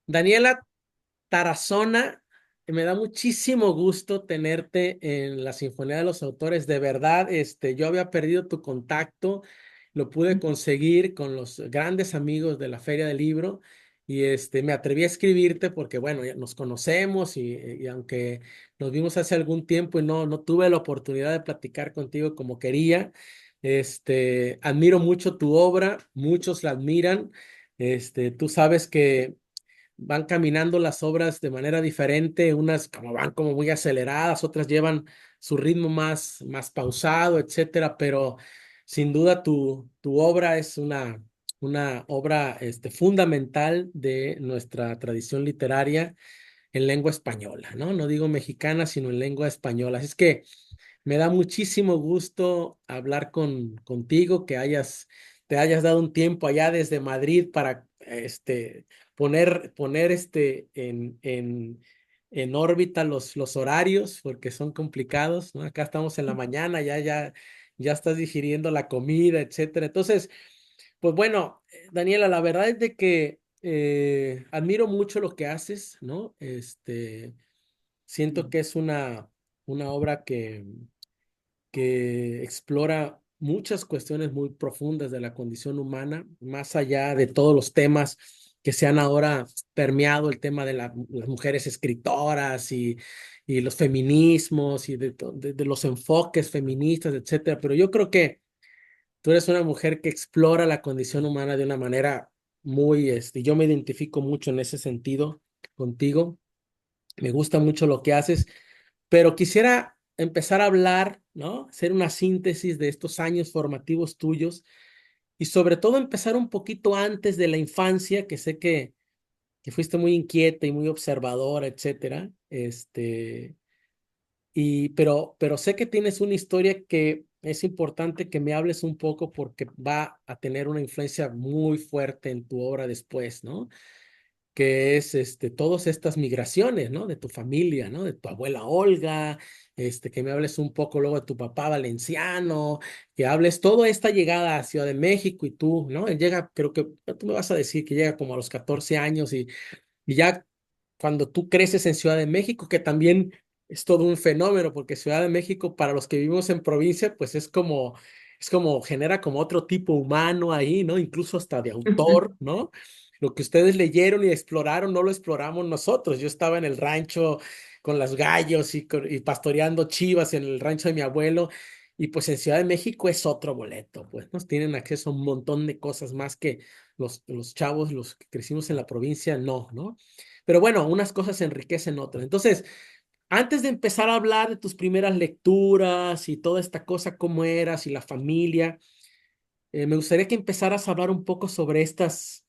Daniela Tarazona, me da muchísimo gusto tenerte en la Sinfonía de los Autores. De verdad, yo había perdido tu contacto, lo pude conseguir con los grandes amigos de la Feria del Libro y me atreví a escribirte porque, bueno, ya nos conocemos y aunque nos vimos hace algún tiempo y no tuve la oportunidad de platicar contigo como quería, admiro mucho tu obra, muchos la admiran. Tú sabes que van caminando las obras de manera diferente, unas como van como muy aceleradas, otras llevan su ritmo más pausado, etcétera, pero sin duda tu obra es una obra fundamental de nuestra tradición literaria en lengua española, ¿no? No digo mexicana, sino en lengua española. Así es que me da muchísimo gusto hablar contigo, que te hayas dado un tiempo allá desde Madrid para poner en órbita los horarios, porque son complicados, ¿no? Acá estamos en la mañana, ya estás digiriendo la comida, etcétera. Entonces, pues bueno, Daniela, la verdad es de que admiro mucho lo que haces, ¿no? Siento que es una obra que explora muchas cuestiones muy profundas de la condición humana, más allá de todos los temas que se han ahora permeado, el tema de las mujeres escritoras y los feminismos y de los enfoques feministas, etcétera. Pero yo creo que tú eres una mujer que explora la condición humana de una manera yo me identifico mucho en ese sentido contigo. Me gusta mucho lo que haces, pero quisiera empezar a hablar, ¿no? Hacer una síntesis de estos años formativos tuyos y sobre todo empezar un poquito antes de la infancia, que sé que fuiste muy inquieta y muy observadora, etcétera. Pero sé que tienes una historia que es importante que me hables un poco porque va a tener una influencia muy fuerte en tu obra después, ¿no? Que es todas estas migraciones, ¿no? De tu familia, ¿no? De tu abuela Olga, que me hables un poco luego de tu papá valenciano, que hables toda esta llegada a Ciudad de México y tú, ¿no? Él llega, creo que tú me vas a decir que llega como a los 14 años y ya cuando tú creces en Ciudad de México, que también es todo un fenómeno, porque Ciudad de México, para los que vivimos en provincia, pues es como genera como otro tipo humano ahí, ¿no? Incluso hasta de autor, ¿no? Lo que ustedes leyeron y exploraron, no lo exploramos nosotros. Yo estaba en el rancho con los gallos y pastoreando chivas en el rancho de mi abuelo. Y pues en Ciudad de México es otro boleto, pues nos tienen acceso a un montón de cosas más que los chavos, los que crecimos en la provincia, no. Pero bueno, unas cosas enriquecen otras. Entonces, antes de empezar a hablar de tus primeras lecturas y toda esta cosa, cómo eras y la familia, me gustaría que empezaras a hablar un poco sobre estas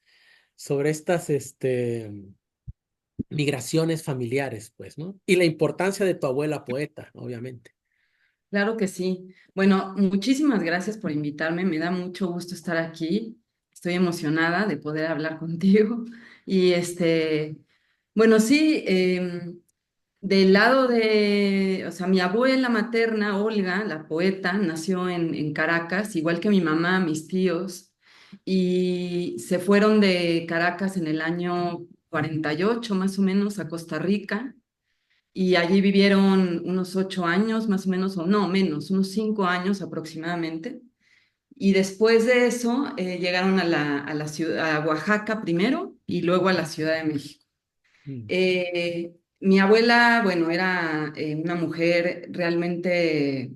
migraciones familiares, pues, ¿no? Y la importancia de tu abuela poeta, obviamente. Claro que sí. Bueno, muchísimas gracias por invitarme. Me da mucho gusto estar aquí. Estoy emocionada de poder hablar contigo. Y bueno, sí, del lado o sea, mi abuela materna, Olga, la poeta, nació en Caracas, igual que mi mamá, mis tíos, y se fueron de Caracas en el año 48 más o menos a Costa Rica y allí vivieron unos 8 años más o menos, o no, menos, unos 5 años aproximadamente. Y después de eso llegaron a la ciudad, a Oaxaca primero y luego a la Ciudad de México. Mm. Mi abuela, bueno, era una mujer realmente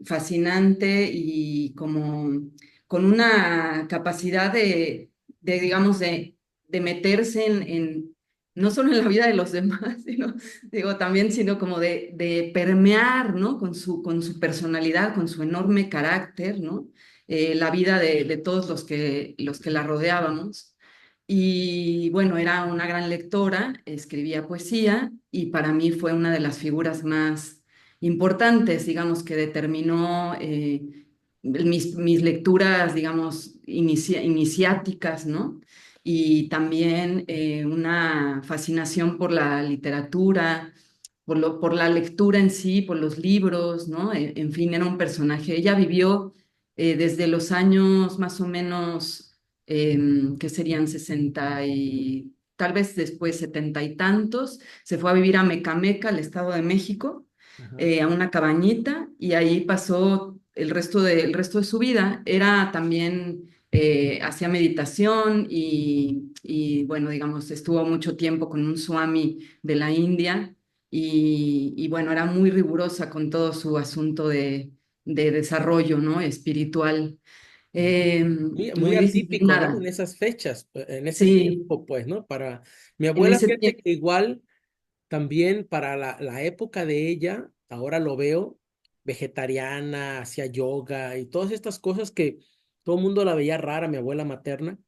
fascinante y como con una capacidad digamos, de meterse no solo en la vida de los demás, sino, digo, también, sino como de permear, ¿no? Con su personalidad, con su enorme carácter, ¿no? La vida de todos los que la rodeábamos. Y bueno, era una gran lectora, escribía poesía y para mí fue una de las figuras más importantes, digamos, que determinó mis lecturas, digamos, iniciáticas, ¿no? Y también una fascinación por la literatura, por la lectura en sí, por los libros, ¿no? En fin, era un personaje. Ella vivió desde los años más o menos, que serían 60 tal vez después 70 y tantos, se fue a vivir a Mecameca, al Estado de México, Ajá. a una cabañita y ahí pasó el resto de su vida. Era también, hacía meditación y, bueno, digamos, estuvo mucho tiempo con un swami de la India y bueno, era muy rigurosa con todo su asunto de desarrollo, ¿no? Espiritual, Muy muy atípico, ¿no? En disciplinada. esas fechas, en ese Sí, tiempo, pues, ¿no? Para mi en abuela, ese fíjate tiempo, que igual también para la época de ella, ahora lo veo, vegetariana, hacía yoga y todas estas cosas que todo el mundo la veía rara, mi abuela materna,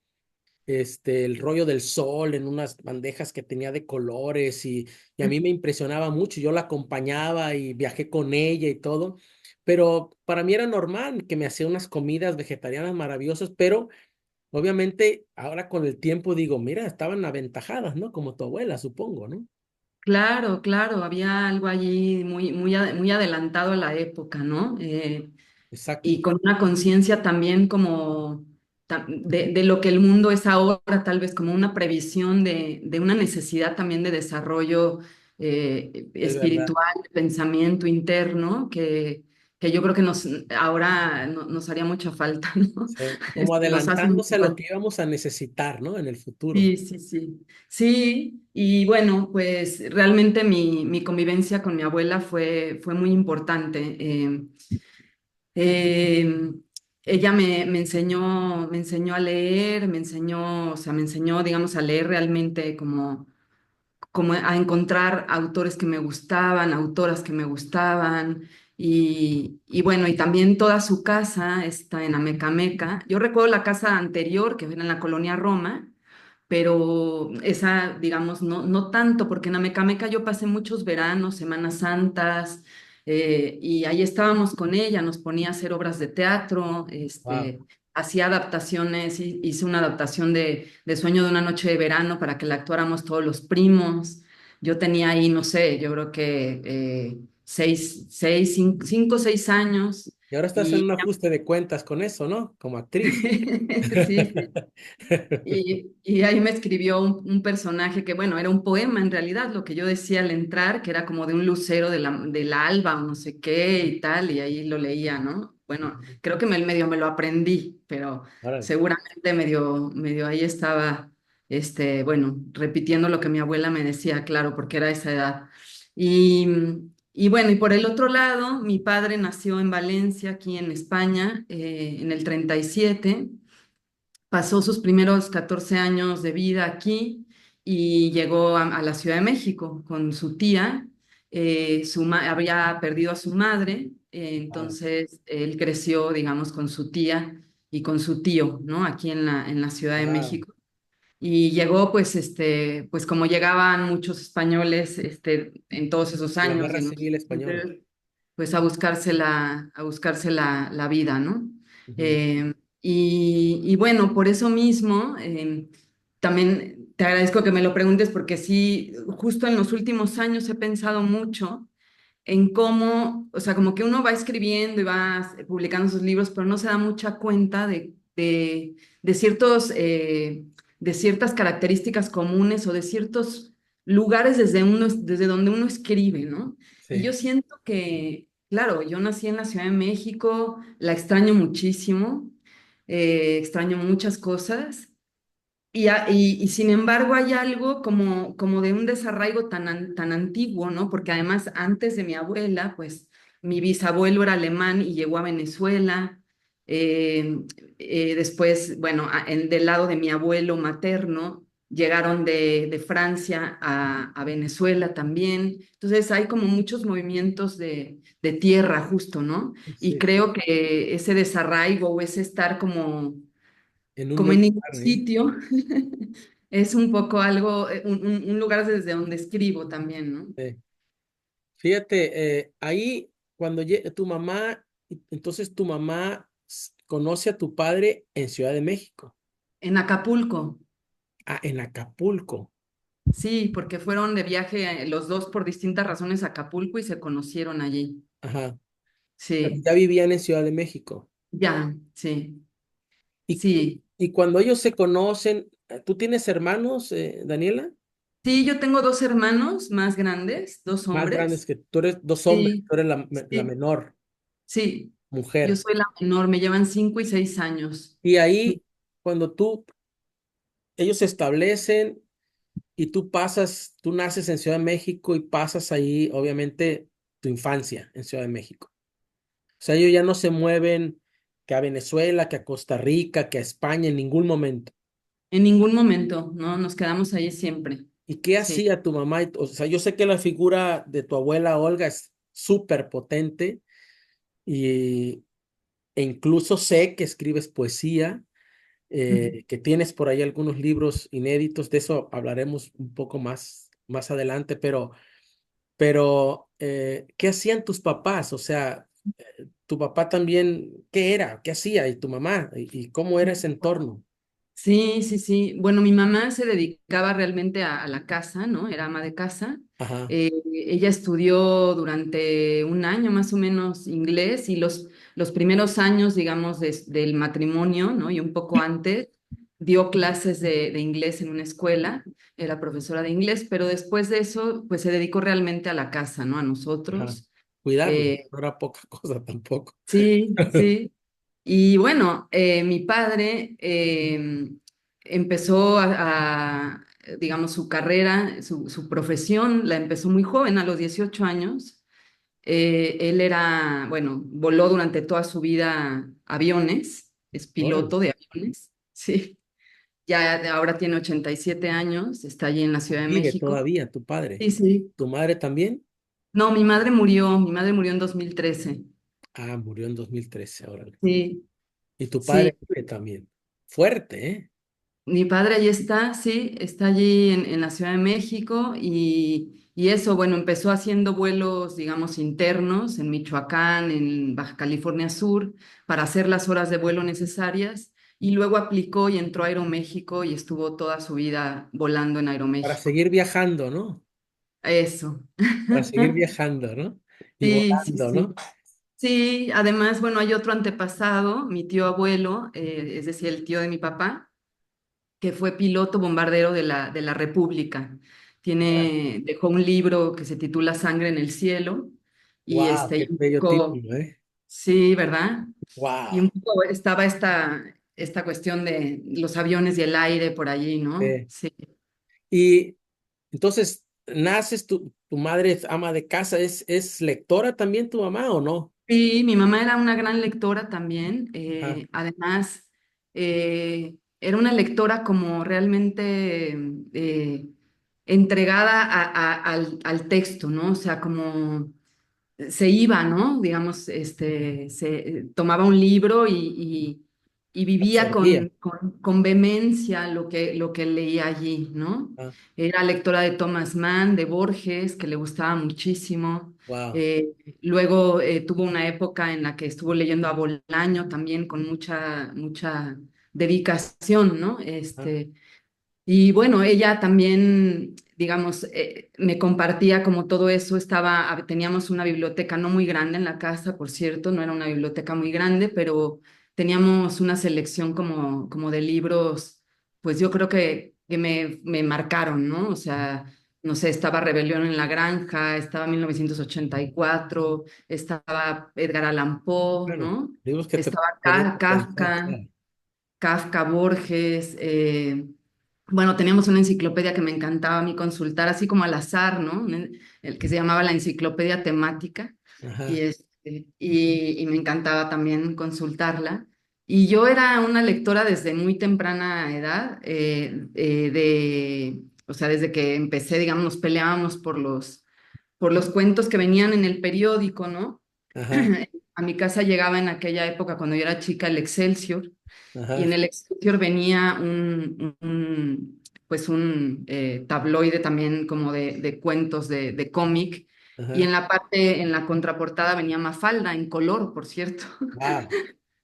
el rollo del sol en unas bandejas que tenía de colores y a mí me impresionaba mucho. Yo la acompañaba y viajé con ella y todo, pero para mí era normal que me hacía unas comidas vegetarianas maravillosas, pero obviamente ahora con el tiempo digo, mira, estaban aventajadas, ¿no? Como tu abuela, supongo, ¿no? claro, claro, había algo allí muy adelantado a la época, ¿no? Y Exacto, con una conciencia también como de lo que el mundo es ahora, tal vez como una previsión de una necesidad también de desarrollo es verdad. espiritual, de pensamiento interno, que yo creo que ahora nos haría mucha falta, ¿no? Sí, como Nos hace mucha adelantándose a lo falta. que íbamos a necesitar, ¿no? En el futuro. Sí, sí, sí. Sí, y bueno, pues realmente mi convivencia con mi abuela fue muy importante. Eh, Ella me enseñó a leer, o sea, me enseñó, digamos, a leer realmente como a encontrar autores que me gustaban, autoras que me gustaban. Y bueno, y también toda su casa está en Amecameca. Yo recuerdo la casa anterior, que era en la colonia Roma, pero esa, digamos, no tanto, porque en Amecameca yo pasé muchos veranos, Semanas Santas, y ahí estábamos con ella, nos ponía a hacer obras de teatro, Wow. hacía adaptaciones, hice una adaptación de Sueño de una noche de verano para que la actuáramos todos los primos. Yo tenía ahí, no sé, yo creo que 5 o 6 años, Y ahora estás en y un ajuste de cuentas con eso, ¿no? Como actriz. sí, sí. Y ahí me escribió un personaje que, bueno, era un poema en realidad, lo que yo decía al entrar, que era como de un lucero del alba o no sé qué y tal, y ahí lo leía, ¿no? Bueno, creo que medio me lo aprendí, pero Órale. seguramente medio ahí estaba, bueno, repitiendo lo que mi abuela me decía, claro, porque era esa edad. Y, y bueno, y por el otro lado, mi padre nació en Valencia, aquí en España, en el 37. Pasó sus primeros 14 años de vida aquí y llegó a la Ciudad de México con su tía. Había perdido a su madre, Wow. entonces él creció, digamos, con su tía y con su tío, ¿no? Aquí en la Ciudad de Wow. México. Y llegó, pues, pues como llegaban muchos españoles, en todos esos La años, Guerra Civil Española. pues a buscarse la vida, ¿no? Ujú. Eh, y bueno, por eso mismo, también te agradezco que me lo preguntes porque sí, justo en los últimos años he pensado mucho en cómo, o sea, como que uno va escribiendo y va publicando sus libros, pero no se da mucha cuenta de ciertos, de ciertas características comunes o de ciertos lugares desde donde uno escribe, ¿no? Y yo Sí. siento que, claro, yo nací en la Ciudad de México, la extraño muchísimo, extraño muchas cosas. Y sin embargo hay algo como de un desarraigo tan antiguo, ¿no? Porque además antes de mi abuela, pues mi bisabuelo era alemán y llegó a Venezuela. Eh, Después, bueno, del lado de mi abuelo materno, llegaron de Francia a Venezuela también. Entonces hay como muchos movimientos de tierra justo, ¿no? Y Sí. creo que ese desarraigo o ese estar En un como buen en ningún lugar, ¿eh? sitio, es un poco algo, un lugar desde donde escribo también, ¿no? Sí. Fíjate, ahí cuando tu mamá, entonces tu mamá conoce a tu padre en Ciudad de México. En Acapulco, Ah, en Acapulco. sí, porque fueron de viaje los dos por distintas razones a Acapulco y se conocieron allí. Ajá. Pero Sí, ya vivían en Ciudad de México. ya, sí, Y, sí. y cuando ellos se conocen, ¿Tú tienes hermanos, Daniela? Sí, yo tengo dos hermanos más grandes, dos Más grandes hombres. que tú eres dos hombres, Sí, tú eres la sí, menor sí. Yo mujer. soy la menor, me llevan 5 y 6 años. Y ahí, cuando ellos se establecen y tú naces en Ciudad de México y pasas ahí, obviamente, tu infancia en Ciudad de México. O sea, ellos ya no se mueven que a Venezuela, que a Costa Rica, que a España en ningún momento. En ningún momento, ¿no? Nos quedamos ahí siempre. ¿Y qué Sí. hacía tu mamá? O sea, yo sé que la figura de tu abuela Olga es súper potente y, e incluso sé que escribes poesía, que tienes por ahí algunos libros inéditos, de eso hablaremos un poco más adelante, pero ¿qué hacían tus papás? O sea, tu papá también, ¿qué era? ¿Qué hacía? Y tu mamá, y cómo era ese entorno? Sí, sí, sí. Bueno, mi mamá se dedicaba realmente a la casa, ¿no? Era ama de casa. Ajá, Ella estudió durante un año más o menos inglés y los primeros años, digamos, del matrimonio, ¿no? Y un poco antes, dio clases de inglés en una escuela, era profesora de inglés, pero después de eso, pues se dedicó realmente a la casa, ¿no? A ajá. nosotros. Cuidarlo, Eh, no era poca cosa tampoco. sí, sí. Y bueno, mi padre empezó digamos, su carrera, su profesión, la empezó muy joven, a los 18 años. Él era, bueno, voló durante toda su vida aviones, es Órale. piloto de aviones, sí. Ya ahora tiene 87 años, está allí en la Ciudad de Sigue México. todavía tu padre. Sí, sí. ¿Tu madre también? No, mi madre murió en 2013. Ah, murió en 2013, órale. Sí, Y tu sí. padre que también. Fuerte, ¿eh? Mi padre allí está, sí, está allí en la Ciudad de México y eso, bueno, empezó haciendo vuelos, digamos, internos en Michoacán, en Baja California Sur, para hacer las horas de vuelo necesarias y luego aplicó y entró a Aeroméxico y estuvo toda su vida volando en Para Aeroméxico. seguir viajando, ¿no? Eso. Para seguir viajando, ¿no? Y Sí, sí, volando, ¿no? sí. Sí, además, bueno, hay otro antepasado, mi tío abuelo, es decir, el tío de mi papá que fue piloto bombardero de la República. Dejó un libro que se titula Sangre en el cielo y Wow, qué y un bello poco, título, ¿eh? sí, ¿verdad? Y Wow. un poco estaba esta cuestión de los aviones y el aire por allí, ¿no? Sí. Y entonces, naces, tu madre es ama de casa, ¿es lectora también tu mamá o no? Sí, mi mamá era una gran lectora también. Ajá, Además, era una lectora como realmente entregada al texto, ¿no? O sea, como se iba, ¿no? Digamos, se tomaba un libro y vivía absorbía. con vehemencia lo que leía allí, ¿no? Ah, Era lectora de Thomas Mann, de Borges, que le gustaba muchísimo. wow. Eh, Luego tuvo una época en la que estuvo leyendo a Bolaño también con mucha dedicación, ¿no? Ah, Y bueno, ella también, digamos, me compartía como todo eso. Teníamos una biblioteca no muy grande en la casa, por cierto, no era una biblioteca muy grande, pero teníamos una selección como de libros, pues yo creo que me marcaron, ¿no? O sea, no sé, estaba Rebelión en la Granja, estaba 1984, estaba Edgar Allan Poe, claro, ¿no? libros que te Estaba podían influenciar, Kafka. claro. Kafka, Borges, bueno, teníamos una enciclopedia que me encantaba a mí consultar, así como al azar, ¿no? El que se llamaba la enciclopedia temática, Ajá, y me encantaba también consultarla. Y yo era una lectora desde muy temprana edad, o sea, desde que empecé, digamos, nos peleábamos por los cuentos que venían en el periódico, ¿no? ajá, A mi casa llegaba en aquella época, cuando yo era chica, el Excelsior y ajá, en el Excelsior venía pues un tabloide también como de cuentos de cómic, y ajá. en la parte, en la contraportada venía Mafalda en color, por cierto. Wow.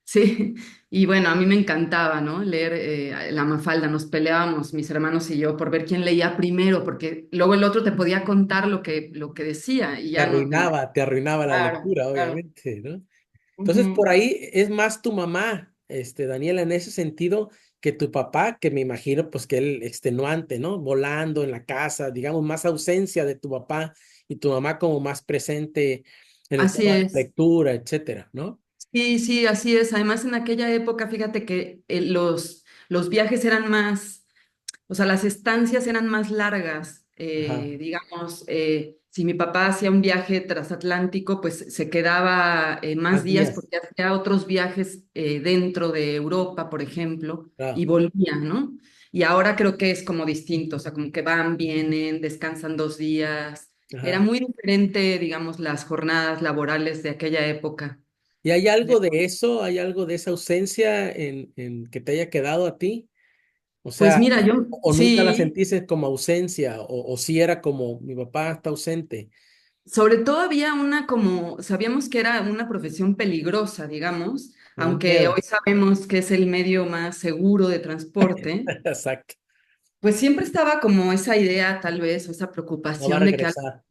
Sí, y bueno, a mí me encantaba, ¿no? Leer la Mafalda, nos peleábamos, mis hermanos y yo, por ver quién leía primero, porque luego el otro te podía contar lo que decía y ya no te... Te arruinaba la Claro, lectura, claro. obviamente, ¿no? Entonces, por Ujú. ahí es más tu mamá, Daniela, en ese sentido, que tu papá, que me imagino pues que él extenuante, ¿no? Volando en la casa, digamos, más ausencia de tu papá y tu mamá como más presente en el Así tema de es. lectura, etcétera, ¿no? Sí, sí, así es. Además, en aquella época, fíjate que los viajes eran más, o sea, las estancias eran más largas. Ajá, Digamos, si mi papá hacía un viaje transatlántico, pues se quedaba más más días días, porque hacía otros viajes dentro de Europa, por ejemplo, claro, y volvía, ¿no? Y ahora creo que es como distinto, o sea, como que van, vienen, descansan 2 días. Era ajá. muy diferente, digamos, las jornadas laborales de aquella época. ¿Y hay algo de eso, hay algo de esa ausencia en que te haya quedado a ti? O Pues sea, mira, yo o nunca la sí, sentiste como ausencia, o si era como mi papá está ausente. sobre todo había una como, sabíamos que era una profesión peligrosa, digamos, Un aunque miedo. hoy sabemos que es el medio más seguro de transporte, Exacto. pues siempre estaba como esa idea, tal vez, o esa No va a preocupación de regresar.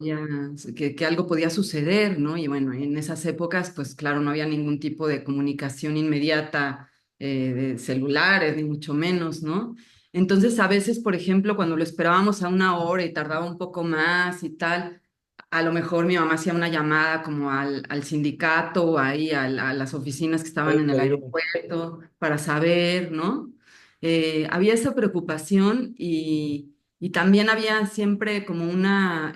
que algo podía suceder, ¿no? Y bueno, en esas épocas, pues claro, no había ningún tipo de comunicación inmediata de celulares, ni mucho menos, ¿no? Entonces, a veces, por ejemplo, cuando lo esperábamos a 1 hora y tardaba un poco más y tal, a lo mejor mi mamá hacía una llamada como al sindicato o ahí a las oficinas que estaban Puede en el pedir. aeropuerto para saber, ¿no? Había esa preocupación y también había siempre como una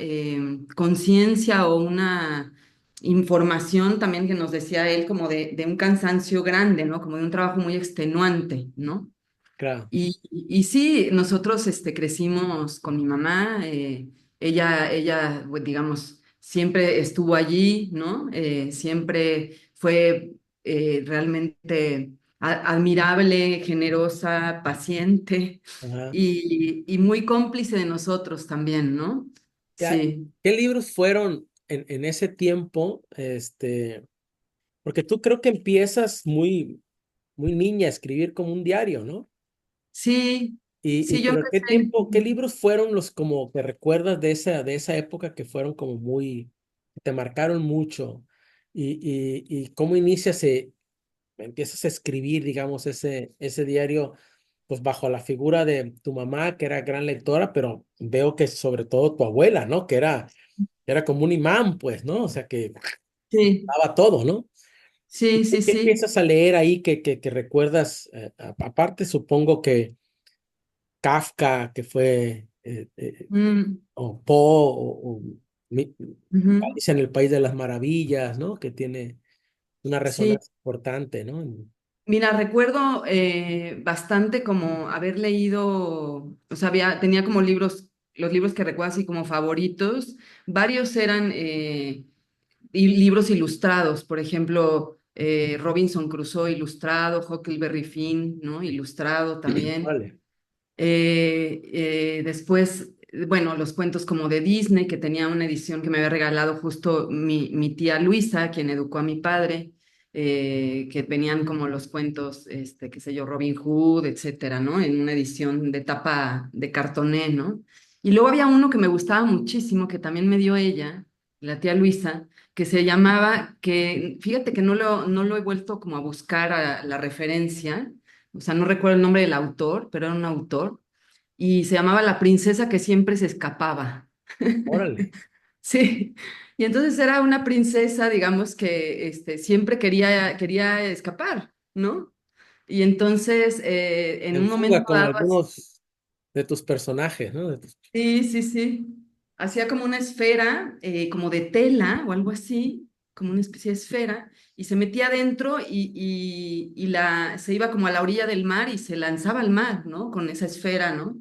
conciencia o una información también que nos decía él como de un cansancio grande, ¿no? Como de un trabajo muy extenuante, ¿no? Claro. Y sí, nosotros crecimos con mi mamá, ella, pues, digamos, siempre estuvo allí, ¿no? Siempre fue realmente admirable, generosa, paciente Ajá. y muy cómplice de nosotros también, ¿no? Ya, Sí. ¿qué libros fueron en ese tiempo? Porque tú creo que empiezas muy niña a escribir como un diario, ¿no? Sí, sí, yo Pero ¿qué empecé. tiempo, qué libros fueron los como que recuerdas de esa época que fueron como muy, que te marcaron mucho? Y cómo inicias, empiezas a escribir, digamos, ese diario, pues bajo la figura de tu mamá, que era gran lectora, pero veo que sobre todo tu abuela, ¿no? Que era como un imán, pues, ¿no? O sea, que Sí, daba todo, ¿no? sí, sí, ¿Qué sí. empiezas a leer ahí que recuerdas? Aparte, supongo que Kafka, que fue, Mm, o Poe, o ujú. Alicia en el País de las Maravillas, ¿no? Que tiene una Sí. resonancia importante, ¿no? Mira, recuerdo bastante como haber leído, o sea, tenía como libros, los libros que recuerdo así como favoritos, varios eran libros ilustrados, por ejemplo, Robinson Crusoe ilustrado, Huckleberry Finn, ¿no? Ilustrado también. Vale. Después, bueno, los cuentos como de Disney, que tenía una edición que me había regalado justo mi tía Luisa, quien educó a mi padre, que venían como los cuentos, qué sé yo, Robin Hood, etcétera, ¿no? En una edición de tapa de cartoné, ¿no? Y luego había uno que me gustaba muchísimo, que también me dio ella, la tía Luisa, que se llamaba, que fíjate que no lo he vuelto como a buscar a la referencia, o sea, no recuerdo el nombre del autor, pero era un autor, y se llamaba La princesa que siempre se escapaba. Órale. Sí, y entonces era una princesa, digamos, que siempre quería escapar, ¿no? Y entonces, en En un fuga momento con dado, algunos de tus personajes, ¿no? sí, sí, sí. Hacía como una esfera, como de tela o algo así, como una especie de esfera, y se metía adentro se iba como a la orilla del mar y se lanzaba al mar, ¿no? Con esa esfera, ¿no?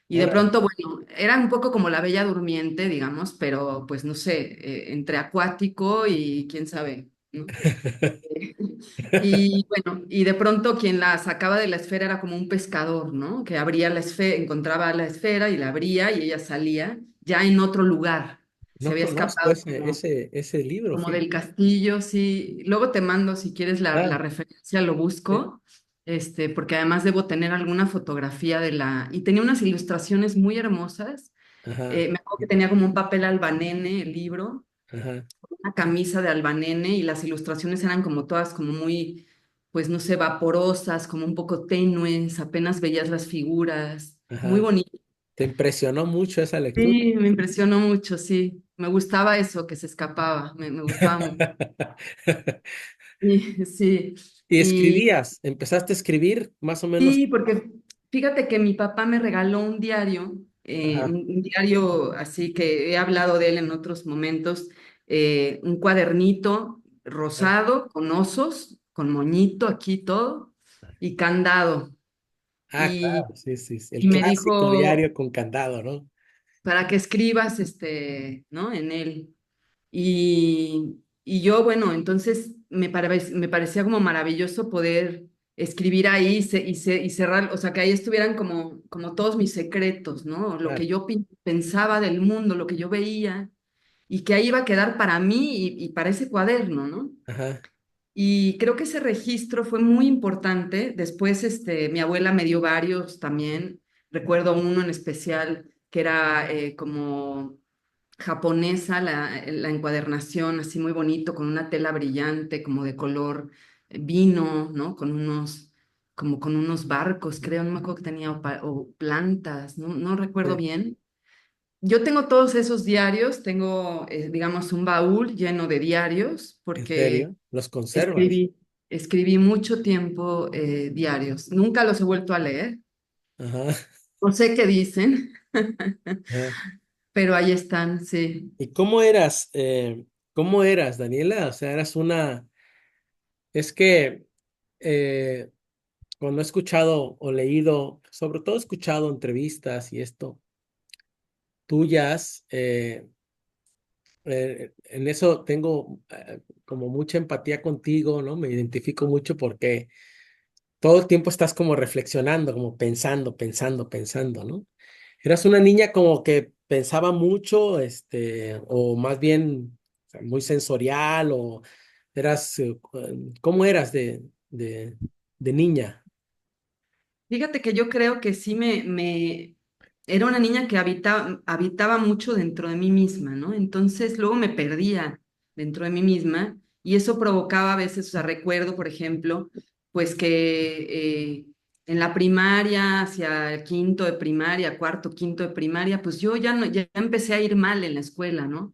Y de Órale. pronto, bueno, era un poco como la Bella Durmiente, digamos, pero pues no sé, entre acuático y quién sabe, ¿no? Y bueno, y de pronto quien la sacaba de la esfera era como un pescador, ¿no? Que abría la esfera, encontraba la esfera y la abría y ella salía ya en otro lugar. Se No había conozco escapado ese libro, como del fíjate. castillo, sí. Luego te mando, si quieres, la Claro. referencia, lo Sí. busco, porque además debo tener alguna fotografía y tenía unas ilustraciones muy hermosas. Ajá, Me acuerdo que tenía como un papel albanene el libro, ajá. una camisa de albanene y las ilustraciones eran como todas como muy, pues no sé, vaporosas, como un poco tenues, apenas veías las figuras, muy Ajá. bonito. ¿Te impresionó mucho esa lectura? Sí, me impresionó mucho, sí. Me gustaba eso, que se escapaba, me gustaba mucho. Sí, sí. Y Y escribías, empezaste a escribir más o menos. sí, porque fíjate que mi papá me regaló un diario, Ajá. un diario así que he hablado de él en otros momentos, un cuadernito Ajá. rosado con osos, con moñito aquí todo y candado. Ah, Y, claro, sí, sí, sí. El y me clásico dijo, diario con candado, ¿no? para que escribas, ¿no? En él. Y yo, bueno, entonces me parecía como maravilloso poder escribir ahí y cerrar, o sea, que ahí estuvieran como todos mis secretos, ¿no? Lo Claro. que yo pensaba del mundo, lo que yo veía, y que ahí iba a quedar para mí y para ese cuaderno, ¿no? Ajá. Y creo que ese registro fue muy importante. Después, mi abuela me dio varios también. Recuerdo uno en especial que era como japonesa, la encuadernación, así muy bonito, con una tela brillante, como de color vino, ¿no? Como con unos barcos, creo, no me acuerdo que tenía, o plantas, no recuerdo Sí. bien. Yo tengo todos esos diarios, tengo, digamos, un baúl lleno de diarios, ¿En porque serio? ¿Los conservas? escribí, escribí mucho tiempo diarios. Nunca los he vuelto a leer. Ajá. No sé qué dicen, Ajá. pero ahí están, sí. ¿Y cómo eras? ¿Cómo eras, Daniela? O sea, eras una... Es que eh, cuando he escuchado o leído, sobre todo he escuchado entrevistas y esto tuyas, en eso tengo como mucha empatía contigo, ¿no? Me identifico mucho porque todo el tiempo estás como reflexionando, como pensando, pensando, pensando, ¿no? Eras una niña como que pensaba mucho, o más bien o sea, muy sensorial, o eras, ¿cómo eras de niña? Fíjate que yo creo que sí era una niña que habitaba mucho dentro de mí misma, ¿no? Entonces luego me perdía dentro de mí misma y eso provocaba a veces, o sea, recuerdo, por ejemplo, pues que en la primaria, hacia el quinto de primaria, cuarto, quinto de primaria, pues yo ya, no, ya empecé a ir mal en la escuela, ¿no?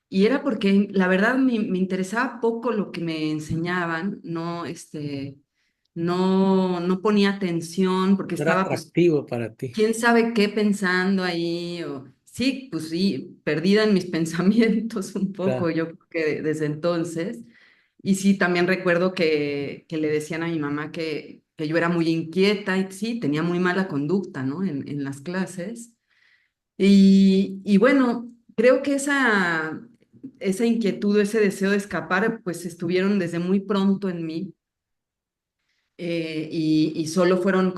Y era porque la verdad me interesaba poco lo que me enseñaban, ¿no? No ponía atención porque No era estaba, pues, atractivo para ti. quién sabe qué pensando ahí, o sí, pues sí, perdida en mis pensamientos un poco, Claro. yo creo que desde entonces. Y sí, también recuerdo que le decían a mi mamá que yo era muy inquieta y sí, tenía muy mala conducta, ¿no? En las clases. Y bueno, creo que esa inquietud, ese deseo de escapar, pues estuvieron desde muy pronto en mí y solo fueron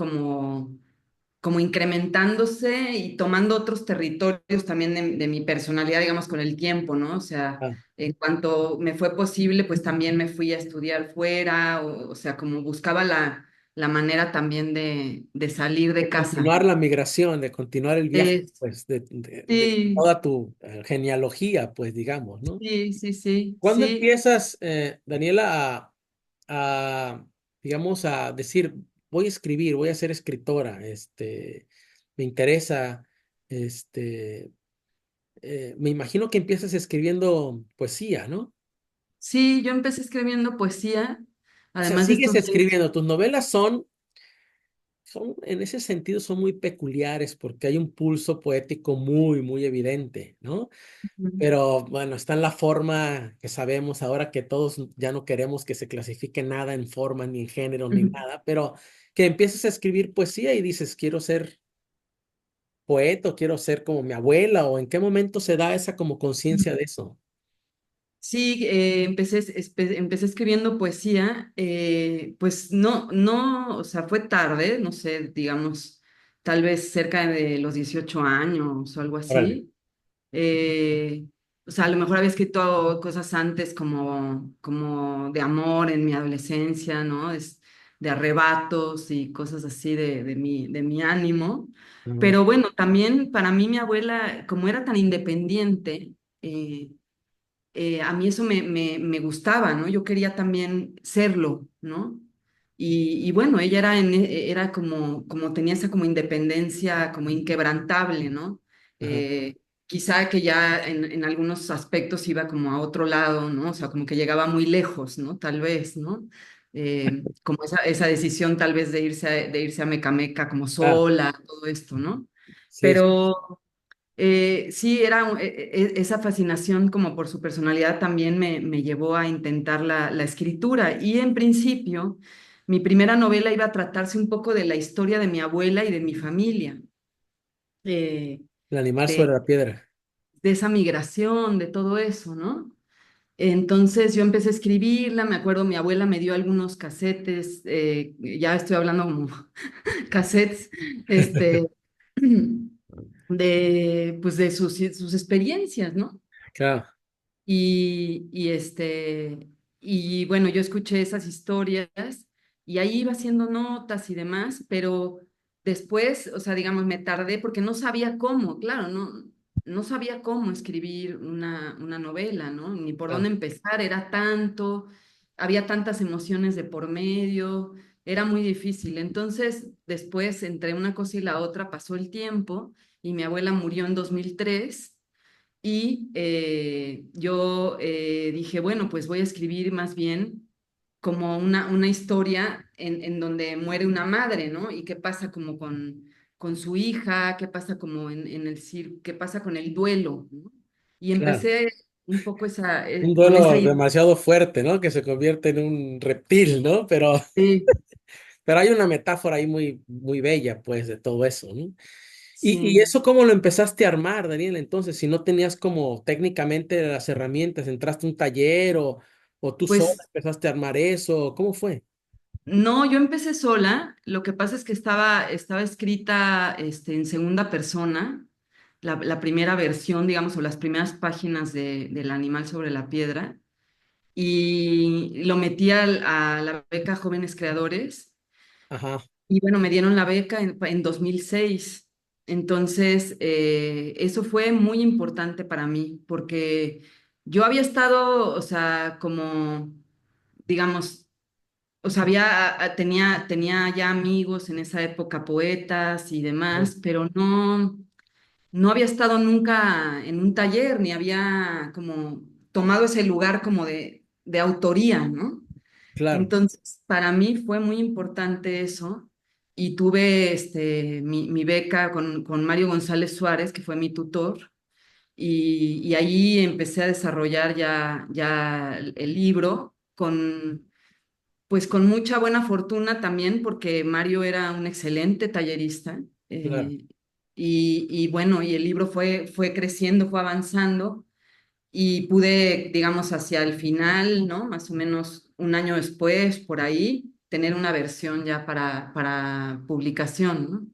como incrementándose y tomando otros territorios también de mi personalidad, digamos, con el tiempo, ¿no? O sea, Ah, en cuanto me fue posible, pues también me fui a estudiar fuera, o sea, como buscaba la manera también de salir de de casa. continuar la migración, de continuar el viaje, Es- pues, de sí, toda tu genealogía, pues, digamos, ¿no? sí, sí, sí, ¿Cuándo sí. empiezas, Daniela, digamos, a decir, voy a escribir, voy a ser escritora, me interesa, este, me imagino que empiezas escribiendo poesía, ¿no? Sí, yo empecé escribiendo poesía, O sea, además de sigues estos libros. escribiendo, tus novelas en ese sentido, son muy peculiares porque hay un pulso poético muy, muy evidente, ¿no? Pero bueno, está en la forma que sabemos ahora que todos ya no queremos que se clasifique nada en forma, ni en género, ni Ujú. nada, pero que empieces a escribir poesía y dices, quiero ser poeta, o quiero ser como mi abuela, o en qué momento se da esa como conciencia de eso. Sí, empecé escribiendo poesía, pues no, o sea, fue tarde, no sé, digamos, tal vez cerca de los 18 años o algo Órale. así. Eh, o sea, a lo mejor había escrito cosas antes como de amor en mi adolescencia, ¿no? De arrebatos y cosas así de mi ánimo. Ujú. Pero bueno, también para mí mi abuela, como era tan independiente, a mí eso me gustaba, ¿no? Yo quería también serlo, ¿no? y bueno, ella era como tenía esa como independencia como inquebrantable, ¿no? Ajá. Quizá que ya en algunos aspectos iba como a otro lado, ¿no? O sea, como que llegaba muy lejos, ¿no? Tal vez, ¿no? Como esa decisión tal vez de irse a Mecameca como Claro, sola, todo esto, ¿no? sí, sí, Pero sí, esa fascinación como por su personalidad también me llevó a intentar la escritura. Y en principio, mi primera novela iba a tratarse un poco de la historia de mi abuela y de mi familia, eh, el animal de, sobre la piedra. de esa migración, de todo eso, ¿no? Entonces yo empecé a escribirla, me acuerdo, mi abuela me dio algunos casetes, ya estoy hablando como cassettes, este, pues de sus experiencias, ¿no? Claro, Y bueno, yo escuché esas historias y ahí iba haciendo notas y demás, pero después, o sea, digamos, me tardé porque no sabía cómo, claro, no sabía cómo escribir una novela, ¿no? Ni por dónde claro. empezar, era tanto, había tantas emociones de por medio, era muy difícil. Entonces, después, entre una cosa y la otra, pasó el tiempo y mi abuela murió en 2003. Y yo dije, bueno, pues voy a escribir más bien como una historia en donde muere una madre, ¿no? Y qué pasa como con su hija, qué pasa como qué pasa con el duelo, ¿no? Y Claro. empecé un poco Un con esa duelo idea. demasiado fuerte, ¿no? Que se convierte en un reptil, ¿no? Pero hay una metáfora ahí muy, muy bella, pues, de todo eso, ¿no? Y Sí, eso cómo lo empezaste a armar, Daniel, entonces, si no tenías como técnicamente las herramientas, entraste a un taller o tú sola pues empezaste a armar eso, ¿cómo fue? no, yo empecé sola. Lo que pasa es que estaba escrita en segunda persona, la primera versión, digamos, o las primeras páginas del animal sobre la piedra, y lo metí a la beca Jóvenes Creadores, Ajá, y bueno, me dieron la beca en 2006. Entonces, eso fue muy importante para mí, porque yo había estado, o sea, como, digamos, o sea, tenía ya amigos en esa época, poetas y ajá, demás, pero no había estado nunca en un taller, ni había como tomado ese lugar como de autoría, ¿no? claro, Entonces, para mí fue muy importante eso y tuve mi beca con Mario González Suárez, que fue mi tutor, y ahí empecé a desarrollar ya el libro pues con mucha buena fortuna también, porque Mario era un excelente tallerista. claro. Y bueno, y el libro fue creciendo, fue avanzando y pude, digamos, hacia el final, ¿no? Más o menos un año después, por ahí, tener una versión ya para publicación, ¿no?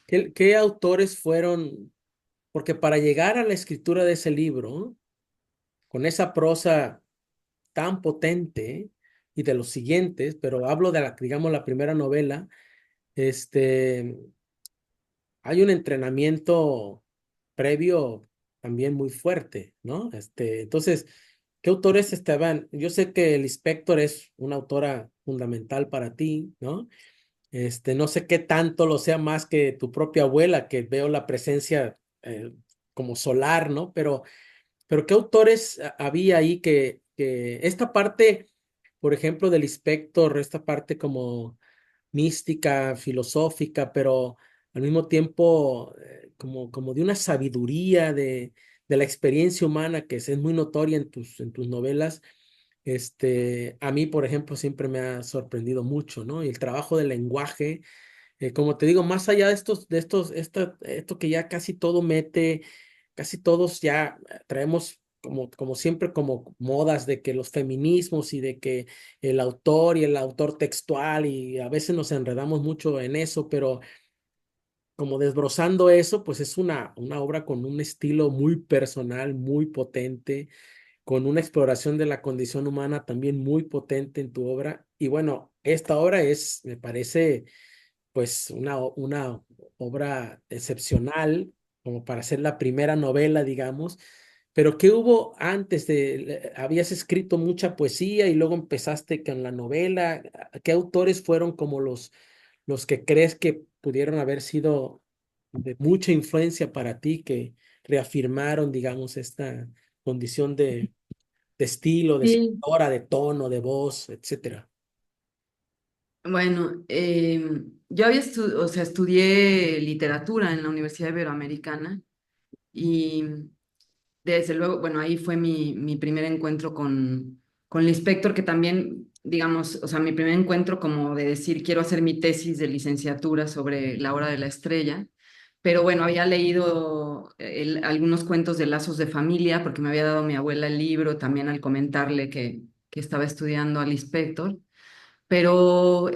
¿Qué autores fueron? Porque para llegar a la escritura de ese libro, con esa prosa tan potente y de los siguientes, pero hablo de la, digamos, la primera novela, este, hay un entrenamiento previo también muy fuerte, ¿no? Entonces, ¿qué autores estaban? Yo sé que el Inspector es una autora fundamental para ti, ¿no? No sé qué tanto lo sea más que tu propia abuela, que veo la presencia como solar, ¿no? Pero ¿qué autores había ahí que esta parte, por ejemplo, del Inspector, esta parte como mística, filosófica, pero al mismo tiempo como de una sabiduría de la experiencia humana que es muy notoria en tus novelas? A mí, por ejemplo, siempre me ha sorprendido mucho, ¿no? Y el trabajo del lenguaje, como te digo, más allá esto que ya casi todo mete, casi todos ya traemos como siempre, como modas de que los feminismos y de que el autor y el autor textual, y a veces nos enredamos mucho en eso, pero como desbrozando eso, pues es una obra con un estilo muy personal, muy potente, con una exploración de la condición humana también muy potente en tu obra. Y bueno, esta obra me parece, pues una obra excepcional, como para ser la primera novela, digamos, Pero ¿qué hubo antes de, habías escrito mucha poesía y luego empezaste con la novela? ¿Qué autores fueron como los que crees que pudieron haber sido de mucha influencia para ti, que reafirmaron, digamos, esta condición de estilo, de Sí, escritora, de tono, de voz, etcétera? bueno, yo o sea, estudié literatura en la Universidad Iberoamericana y desde luego, bueno, ahí fue mi primer encuentro con Lispector, que también, digamos, o sea, mi primer encuentro como de decir, quiero hacer mi tesis de licenciatura sobre la hora de la estrella. Pero bueno, había leído algunos cuentos de Lazos de Familia, porque me había dado mi abuela el libro también al comentarle que estaba estudiando al Lispector. Pero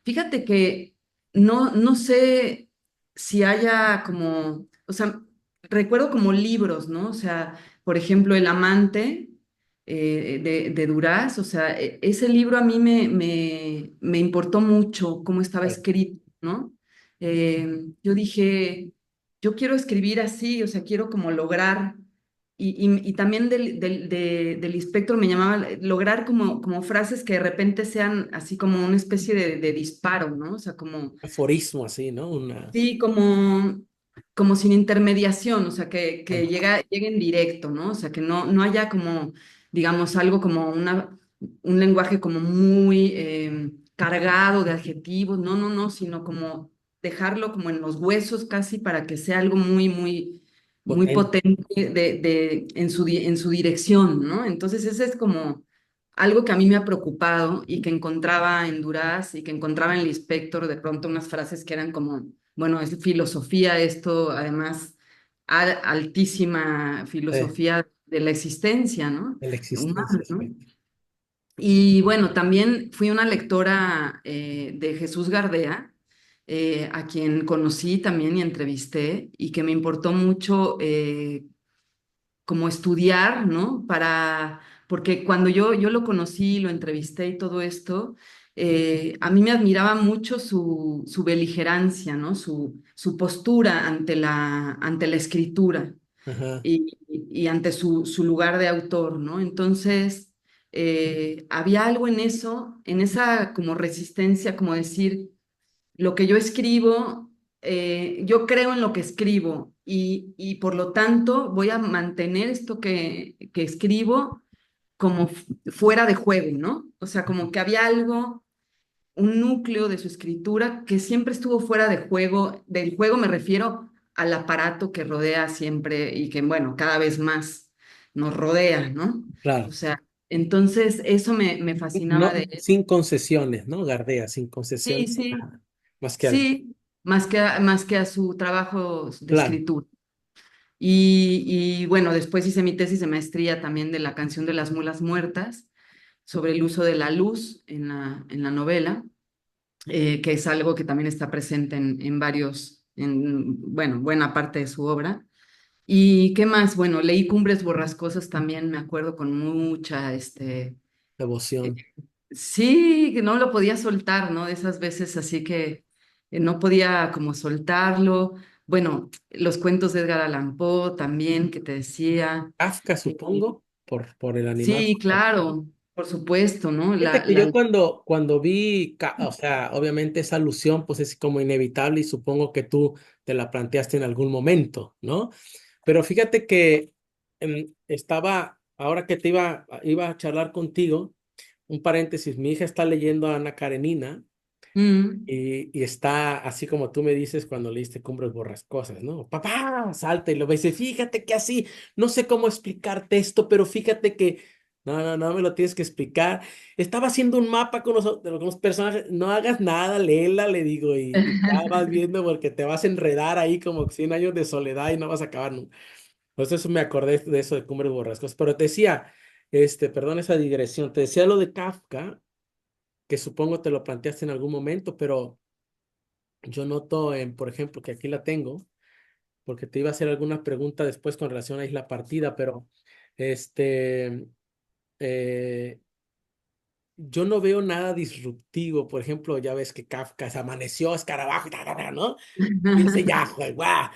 fíjate que no sé si haya como, o sea, recuerdo como libros, ¿no? O sea, por ejemplo, El amante de Duras, o sea, ese libro a mí me importó mucho cómo estaba Claro. escrito, ¿no? Yo dije, yo quiero escribir así, o sea, quiero como lograr y también del espectro me llamaba lograr como frases que de repente sean así como una especie de disparo, ¿no? O sea, como, Aforismo así, ¿no? Una, sí, como sin intermediación, o sea, que lleguen directo, ¿no? O sea, que no haya como, digamos, algo como un lenguaje como muy cargado de adjetivos, no, sino como dejarlo como en los huesos casi para que sea algo muy potente. potente en su dirección, ¿no? Entonces, ese es como algo que a mí me ha preocupado y que encontraba en Duras y que encontraba en Lispector de pronto unas frases que eran como, bueno, es filosofía esto, además, altísima filosofía de la existencia, ¿no? De la Humana, existencia, ¿no? fíjate. Y bueno, también fui una lectora de Jesús Gardea, a quien conocí también y entrevisté, y que me importó mucho como estudiar, ¿no? Porque cuando yo lo conocí, lo entrevisté y todo esto, a mí me admiraba mucho su beligerancia, ¿no? Su postura ante la escritura Ajá. y ante su lugar de autor, ¿no? Entonces, había algo en eso, en esa como resistencia, como decir, lo que yo escribo, yo creo en lo que escribo y por lo tanto voy a mantener esto que escribo como fuera de juego, ¿no? O sea, como que había algo, un núcleo de su escritura que siempre estuvo fuera de juego. Del juego me refiero al aparato que rodea siempre y que, bueno, cada vez más nos rodea, ¿no? O Claro. sea, entonces eso me fascinaba No, de él. sin concesiones, ¿no? Gardea, sin concesiones, Sí, sí. más que al, Sí, más que a su trabajo de claro, escritura. Y bueno, después hice mi tesis de maestría también de la canción de las mulas muertas, sobre el uso de la luz en la novela, que es algo que también está presente bueno, buena parte de su obra. ¿Y qué más? Bueno, leí Cumbres Borrascosas también, me acuerdo con mucha, eh, devoción. sí, que no lo podía soltar, ¿no? De esas veces así que no podía como soltarlo. Bueno, los cuentos de Edgar Allan Poe también, que te decía. Kafka, Eh, supongo, por el animal. sí, claro, por supuesto, ¿no? Fíjate que yo cuando vi, o sea, obviamente esa alusión, pues es como inevitable y supongo que tú te la planteaste en algún momento, ¿no? Pero fíjate que ahora que iba a charlar contigo, un paréntesis, mi hija está leyendo a Ana Karenina. Mm. Y está así como tú me dices cuando leíste Cumbres Borrascosas, ¿no? Papá, salta y lo ves y dice, fíjate que así, no sé cómo explicarte esto, pero fíjate que, no me lo tienes que explicar. Estaba haciendo un mapa de los personajes, no hagas nada, léela, le digo, y ya vas viendo porque te vas a enredar ahí como 100 años de soledad y no vas a acabar nunca. Entonces me acordé de eso de Cumbres Borrascosas, pero te decía, perdón esa digresión, te decía lo de Kafka, que supongo te lo planteaste en algún momento, pero yo noto, por ejemplo, que aquí la tengo, porque te iba a hacer alguna pregunta después con relación a Isla Partida, pero este, eh, yo no veo nada disruptivo. Por ejemplo, ya ves que Kafka se amaneció, escarabajo, y ta, ta, ta, ¿no? Y dice, ya, güey, guau.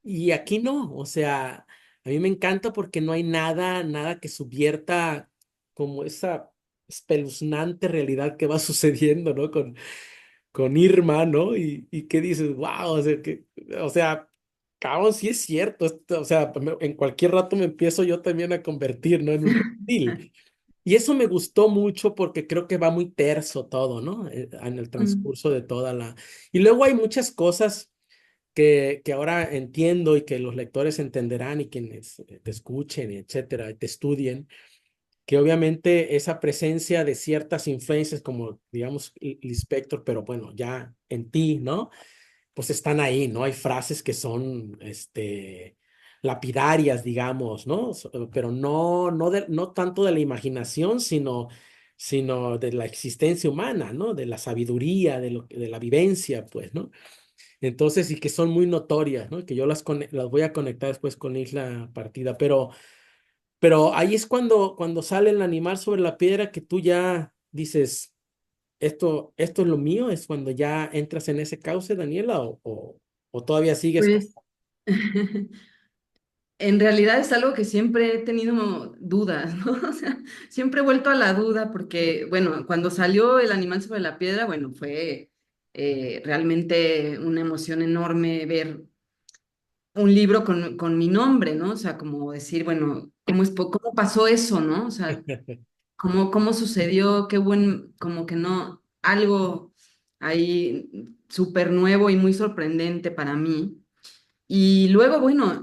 Y aquí no, o sea, A mí me encanta porque no hay nada, nada que subvierta como esa espeluznante realidad que va sucediendo, ¿no? Con Irma, ¿no? Y qué dices, wow, o sea, cabrón, sí es cierto, o sea, en cualquier rato me empiezo yo también a convertir, ¿no? En un reptil. Y eso me gustó mucho porque creo que va muy terso todo, ¿no? En el Mm, transcurso de toda la... Y luego hay muchas cosas que ahora entiendo y que los lectores entenderán y quienes te escuchen, etcétera, y te estudien, que obviamente esa presencia de ciertas influencias como, digamos, Lispector, pero bueno, ya en ti, ¿no? Pues están ahí, ¿no? Hay frases que son, lapidarias, digamos, ¿no? Pero no tanto de la imaginación, sino de la existencia humana, ¿no? De la sabiduría, de la vivencia, pues, ¿no? Entonces, y que son muy notorias, ¿no? Que yo las voy a conectar después con Isla Partida, pero ahí es cuando sale el animal sobre la piedra que tú ya dices, esto es lo mío, es cuando ya entras en ese cauce, Daniela, o todavía sigues con... Pues en realidad es algo que siempre he tenido dudas, ¿no? O sea, siempre he vuelto a la duda porque, bueno, cuando salió El animal sobre la piedra, bueno, fue realmente una emoción enorme ver un libro con mi nombre, ¿no? O sea, como decir, bueno, ¿cómo pasó eso, ¿no? O sea, ¿cómo sucedió? Qué buen, como que no, algo ahí súper nuevo y muy sorprendente para mí. Y luego, bueno,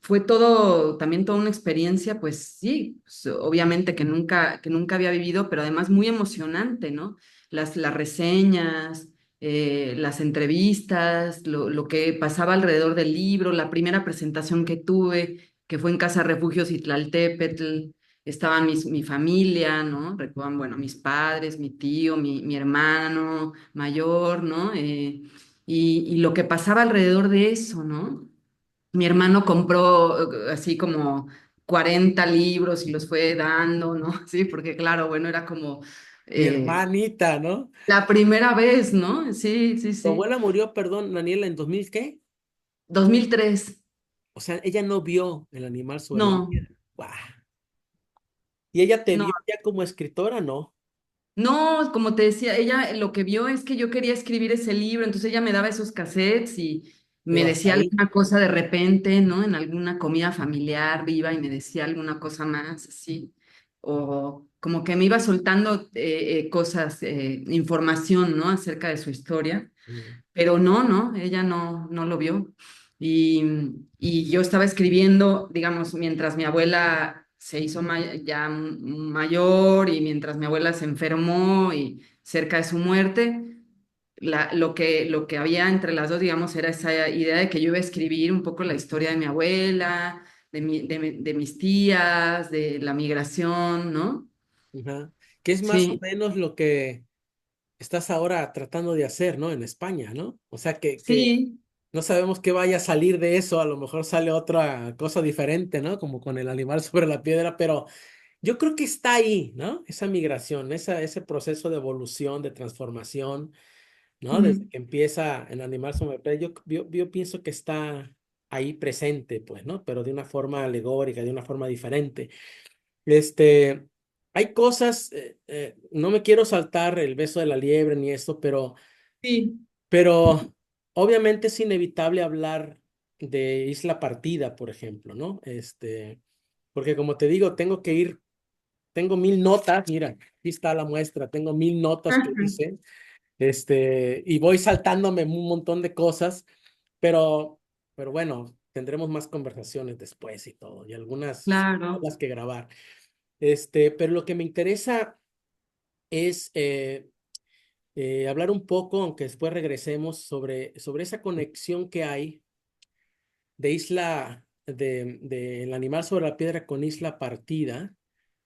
fue todo, también toda una experiencia, pues sí, pues, obviamente que nunca había vivido, pero además muy emocionante, ¿no? Las reseñas, las entrevistas, lo que pasaba alrededor del libro, la primera presentación que tuve, que fue en Casa Refugios Tlaltépetl, estaban mi familia, ¿no? Recuerdan, bueno, mis padres, mi tío, mi hermano mayor, ¿no? Y lo que pasaba alrededor de eso, ¿no? Mi hermano compró así como 40 libros y los fue dando, ¿no? Sí, porque claro, bueno, era como Mi eh, hermanita, ¿no? la primera vez, ¿no? Sí, sí, Tu sí. abuela murió, perdón, Daniela, ¿en 2000 qué? 2003. O sea, ella no vio el animal sobre la No, piedra. ¡Guau! ¿Y ella te no. vio ya como escritora, no? No, como te decía, ella lo que vio es que yo quería escribir ese libro, entonces ella me daba esos cassettes y me Pero hasta decía ahí. alguna cosa de repente, ¿no? En alguna comida familiar viva y me decía alguna cosa más, así. O como que me iba soltando cosas, información, ¿no? Acerca de su historia. Mm. Pero no, ella no lo vio. Y, y yo estaba escribiendo, digamos, mientras mi abuela se hizo ya mayor y mientras mi abuela se enfermó y cerca de su muerte, lo que había entre las dos, digamos, era esa idea de que yo iba a escribir un poco la historia de mi abuela, de mis tías, de la migración, ¿no? Ajá. Que es más o Sí, menos lo que estás ahora tratando de hacer, ¿no? En España, ¿no? O sea, que sí, no sabemos qué vaya a salir de eso, a lo mejor sale otra cosa diferente, ¿no? Como con el animal sobre la piedra, pero yo creo que está ahí, ¿no? Esa migración, ese proceso de evolución, de transformación, ¿no? Desde mm, que empieza el animal sobre la piedra, yo pienso que está ahí presente, pues, ¿no? Pero de una forma alegórica, de una forma diferente. Este, hay cosas, no me quiero saltar el beso de la liebre ni esto, sí, pero obviamente es inevitable hablar de Isla Partida, por ejemplo, ¿no? Porque como te digo, tengo 1000 notas, mira, aquí está la muestra, tengo 1000 notas que ajá, hice, y voy saltándome un montón de cosas, pero, pero bueno, tendremos más conversaciones después y todo, y algunas claro, cosas que grabar. Pero lo que me interesa es hablar un poco, aunque después regresemos, sobre esa conexión que hay de El animal sobre la piedra con Isla Partida.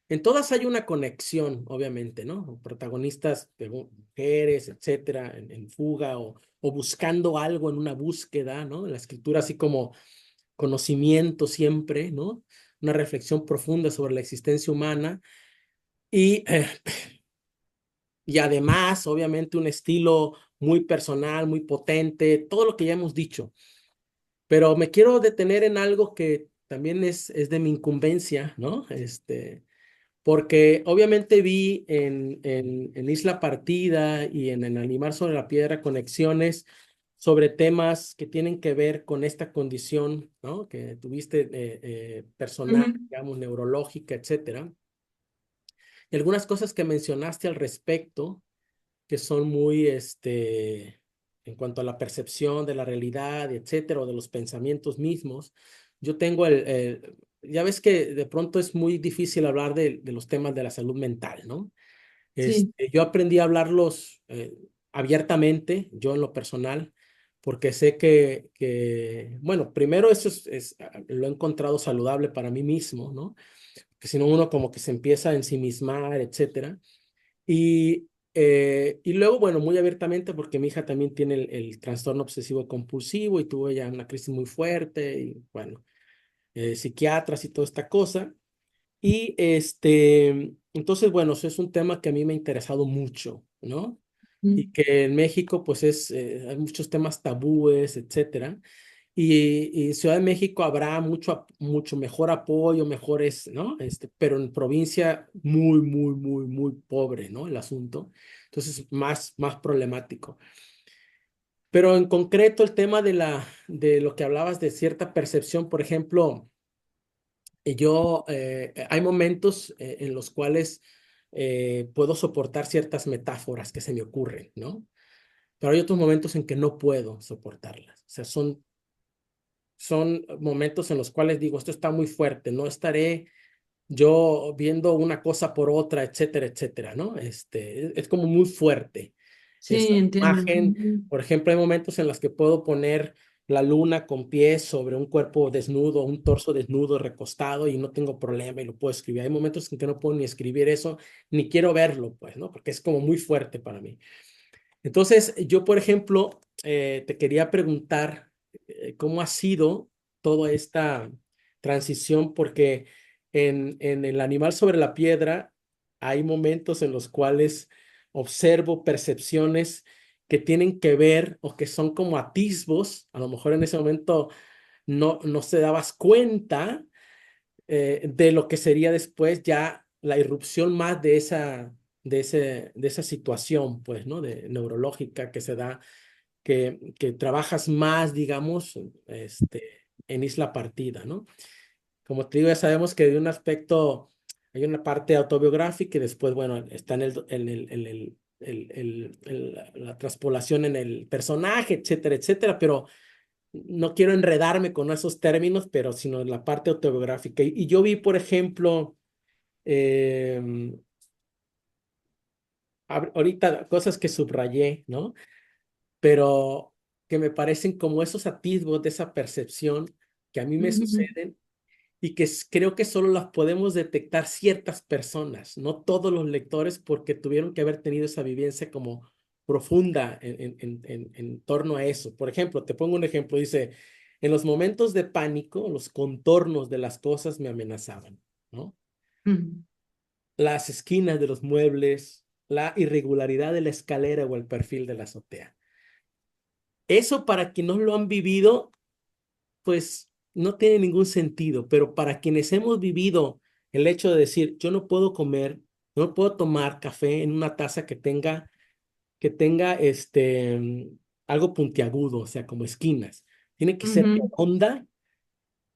En todas hay una conexión, obviamente, ¿no? Protagonistas de mujeres, etcétera, en fuga o buscando algo en una búsqueda, ¿no? La escritura así como conocimiento siempre, ¿no? Una reflexión profunda sobre la existencia humana y, eh, y además, obviamente, un estilo muy personal, muy potente, todo lo que ya hemos dicho. Pero me quiero detener en algo que también es de mi incumbencia, ¿no? Porque obviamente vi en Isla Partida y en Animar sobre la Piedra conexiones sobre temas que tienen que ver con esta condición, ¿no? Que tuviste personal, Ujú. digamos, neurológica, etcétera. Y algunas cosas que mencionaste al respecto, que son muy, en cuanto a la percepción de la realidad, etcétera, o de los pensamientos mismos. Yo tengo ya ves que de pronto es muy difícil hablar de los temas de la salud mental, ¿no? Sí, Yo aprendí a hablarlos abiertamente, yo en lo personal, porque sé bueno, primero eso lo he encontrado saludable para mí mismo, ¿no? Que si no uno como que se empieza a ensimismar, etcétera. Y luego, bueno, muy abiertamente, porque mi hija también tiene el trastorno obsesivo compulsivo y tuvo ya una crisis muy fuerte, y bueno, psiquiatras y toda esta cosa. Y entonces, bueno, eso es un tema que a mí me ha interesado mucho, ¿no? Y ujú. que en México, pues hay muchos temas tabúes, etcétera. Y en Ciudad de México habrá mucho mejor apoyo, mejores, ¿no? Pero en provincia muy, muy, muy, muy pobre, ¿no? El asunto. Entonces, más problemático. Pero en concreto, el tema de lo que hablabas de cierta percepción, por ejemplo, hay momentos en los cuales puedo soportar ciertas metáforas que se me ocurren, ¿no? Pero hay otros momentos en que no puedo soportarlas. O sea, son momentos en los cuales digo, esto está muy fuerte, no estaré yo viendo una cosa por otra, etcétera, etcétera, ¿no? Es como muy fuerte esta Sí, entiendo. imagen. Ujú. Por ejemplo, hay momentos en los que puedo poner la luna con pies sobre un cuerpo desnudo, un torso desnudo, recostado, y no tengo problema y lo puedo escribir. Hay momentos en que no puedo ni escribir eso, ni quiero verlo, pues, ¿no? Porque es como muy fuerte para mí. Entonces, yo, por ejemplo, te quería preguntar cómo ha sido toda esta transición, porque en El animal sobre la piedra hay momentos en los cuales observo percepciones que tienen que ver o que son como atisbos, a lo mejor en ese momento no se dabas cuenta de lo que sería después ya la irrupción más de esa situación, pues, ¿no? De neurológica que se da, que trabajas más, digamos, en Isla Partida, ¿no? Como te digo, ya sabemos que de un aspecto hay una parte autobiográfica y después, bueno, está la traspolación en el personaje, etcétera, etcétera, pero no quiero enredarme con esos términos, pero sino la parte autobiográfica. Y yo vi, por ejemplo, eh, ahorita cosas que subrayé, ¿no? Pero que me parecen como esos atisbos de esa percepción que a mí me Ujú. suceden y que creo que solo las podemos detectar ciertas personas, no todos los lectores, porque tuvieron que haber tenido esa vivencia como profunda en torno a eso. Por ejemplo, te pongo un ejemplo, dice, en los momentos de pánico, los contornos de las cosas me amenazaban, ¿no? Ujú. Las esquinas de los muebles, la irregularidad de la escalera o el perfil de la azotea. Eso para quienes no lo han vivido, pues no tiene ningún sentido, pero para quienes hemos vivido el hecho de decir, yo no puedo comer, no puedo tomar café en una taza que tenga algo puntiagudo, o sea, como esquinas. Tiene que ser Ujú. redonda,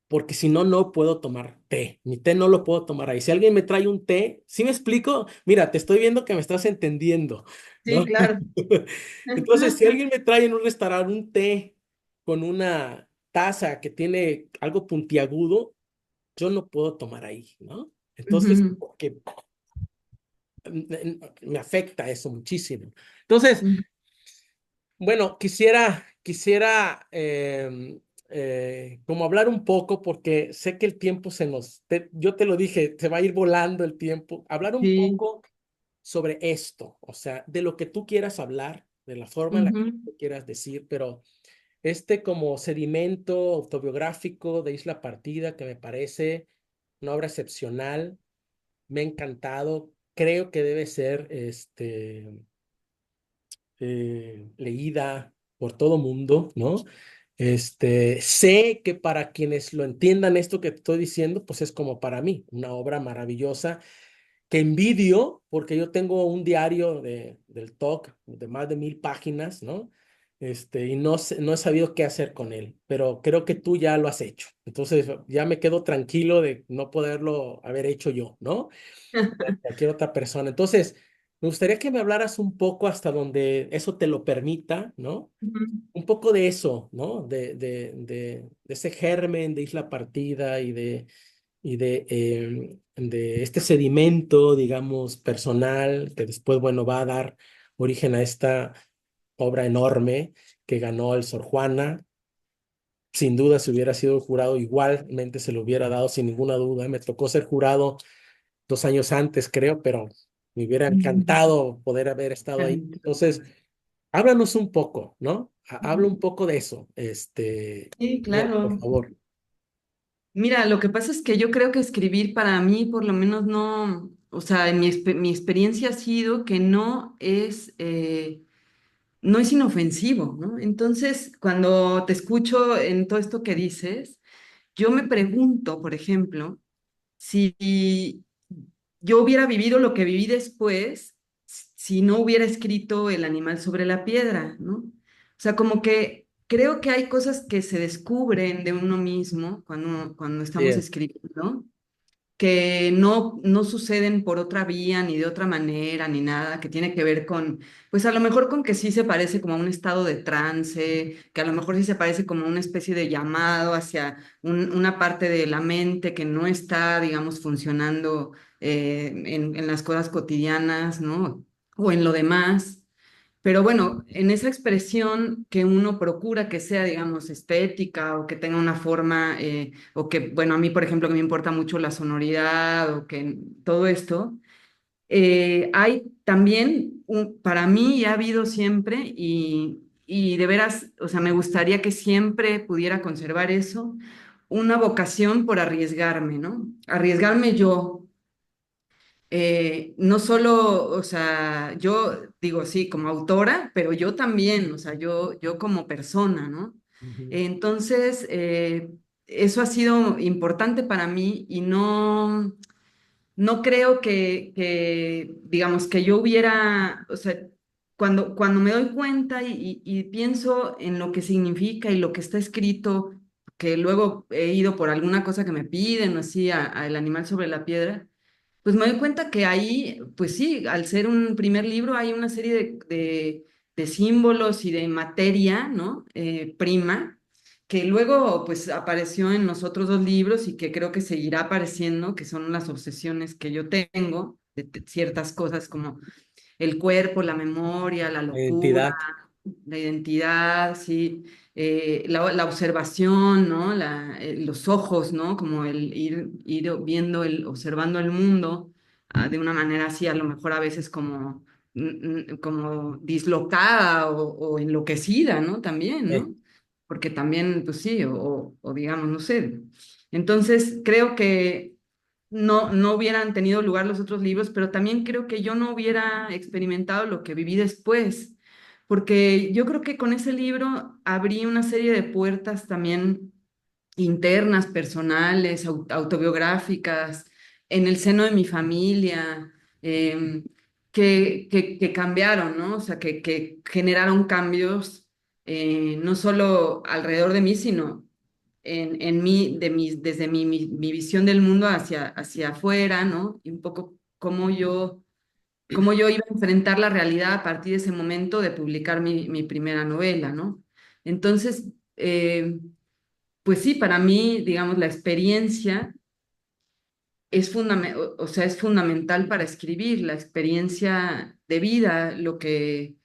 porque si no, no puedo tomar té. Mi té no lo puedo tomar ahí. Si alguien me trae un té, ¿sí me explico? Mira, te estoy viendo que me estás entendiendo, ¿no? Sí, claro. Entonces, si alguien me trae en un restaurante un té con una taza que tiene algo puntiagudo, yo no puedo tomar ahí, ¿no? Entonces, Ujú. porque me afecta eso muchísimo. Entonces, Ujú. bueno, quisiera como hablar un poco, porque sé que el tiempo yo te lo dije, se va a ir volando el tiempo. Hablar un Sí. poco sobre esto, o sea, de lo que tú quieras hablar, de la forma en la que Ujú. tú quieras decir, pero como sedimento autobiográfico de Isla Partida, que me parece una obra excepcional, me ha encantado, creo que debe ser leída por todo mundo, ¿no? Sé que para quienes lo entiendan esto que te estoy diciendo, pues es como para mí, una obra maravillosa que envidio porque yo tengo un diario del TOC de más de 1000 páginas, ¿no? Y no he sabido qué hacer con él, pero creo que tú ya lo has hecho. Entonces ya me quedo tranquilo de no poderlo haber hecho yo, ¿no? Cualquier otra persona. Entonces, me gustaría que me hablaras un poco hasta donde eso te lo permita, ¿no? Ujú. Un poco de eso, ¿no? De ese germen de Isla Partida y de este sedimento, digamos, personal, que después, bueno, va a dar origen a esta obra enorme que ganó el Sor Juana. Sin duda, si hubiera sido jurado, igualmente se lo hubiera dado sin ninguna duda. Me tocó ser jurado 2 años antes, creo, pero me hubiera encantado poder haber estado ahí. Entonces, háblanos un poco, ¿no? Habla un poco de eso, Sí, Diana, por claro. favor. Mira, lo que pasa es que yo creo que escribir para mí, por lo menos no, o sea, en mi experiencia ha sido que no es inofensivo, ¿no? Entonces, cuando te escucho en todo esto que dices, yo me pregunto, por ejemplo, si yo hubiera vivido lo que viví después, si no hubiera escrito El animal sobre la piedra, ¿no? O sea, como que creo que hay cosas que se descubren de uno mismo cuando Sí, estamos escribiendo que no suceden por otra vía, ni de otra manera, ni nada, que tiene que ver con, pues a lo mejor con que sí se parece como a un estado de trance, que a lo mejor sí se parece como una especie de llamado hacia una parte de la mente que no está, digamos, funcionando en las cosas cotidianas, ¿no? O en lo demás. Pero bueno, en esa expresión que uno procura que sea, digamos, estética o que tenga una forma, o que, bueno, a mí, por ejemplo, que me importa mucho la sonoridad o que todo esto, hay también, para mí ya ha habido siempre y de veras, o sea, me gustaría que siempre pudiera conservar eso, una vocación por arriesgarme, ¿no? Arriesgarme yo no solo, o sea, yo digo, sí, como autora, pero yo también, o sea, yo como persona, ¿no? ujú, Entonces, eso ha sido importante para mí y no creo digamos, que yo hubiera, o sea, cuando me doy cuenta y pienso en lo que significa y lo que está escrito, que luego he ido por alguna cosa que me piden, o así, a El animal sobre la piedra, pues me doy cuenta que ahí, pues sí, al ser un primer libro hay una serie de símbolos y de materia, ¿no? Prima, que luego pues apareció en los otros dos libros y que creo que seguirá apareciendo, que son las obsesiones que yo tengo de ciertas cosas como el cuerpo, la memoria, la la locura, identidad. la identidad, sí, la observación, ¿no? Los ojos, ¿no? Como el ir viendo, observando el mundo de una manera así, a lo mejor a veces como dislocada o enloquecida, ¿no? También, Eh, ¿no? Porque también, pues sí, o digamos, no sé. Entonces, creo que no hubieran tenido lugar los otros libros, pero también creo que yo no hubiera experimentado lo que viví después, porque yo creo que con ese libro abrí una serie de puertas también internas, personales, autobiográficas, en el seno de mi familia, em, que cambiaron, ¿no? O sea, que generaron cambios no solo alrededor de mí, sino en mí, desde mi visión del mundo hacia afuera, ¿no? Y un poco cómo yo iba a enfrentar la realidad a partir de ese momento de publicar mi primera novela, ¿no? Entonces, pues sí, para mí, digamos, la experiencia o sea, es fundamental para escribir, la experiencia de vida, lo que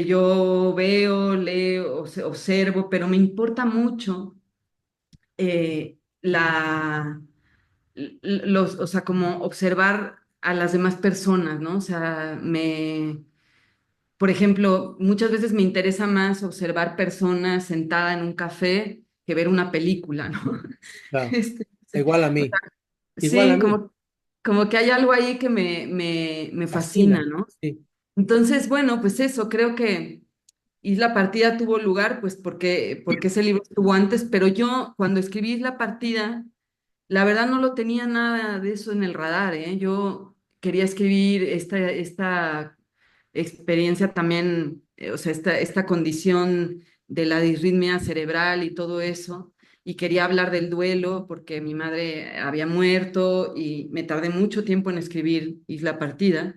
yo veo, leo, observo, pero me importa mucho o sea, como observar a las demás personas, ¿no? O sea, por ejemplo, muchas veces me interesa más observar personas sentada en un café que ver una película, ¿no? claro. Sí, Igual a o mí, sea, igual a sí, mí. como que hay algo ahí que me fascina, Fascina. ¿no? Sí. Entonces, bueno, pues eso, creo que Isla Partida tuvo lugar, pues porque ese libro estuvo antes, pero yo cuando escribí Isla Partida, la verdad no lo tenía nada de eso en el radar, ¿eh? Yo quería escribir esta experiencia también, o sea, esta condición de la disritmia cerebral y todo eso, y quería hablar del duelo porque mi madre había muerto y me tardé mucho tiempo en escribir Isla Partida.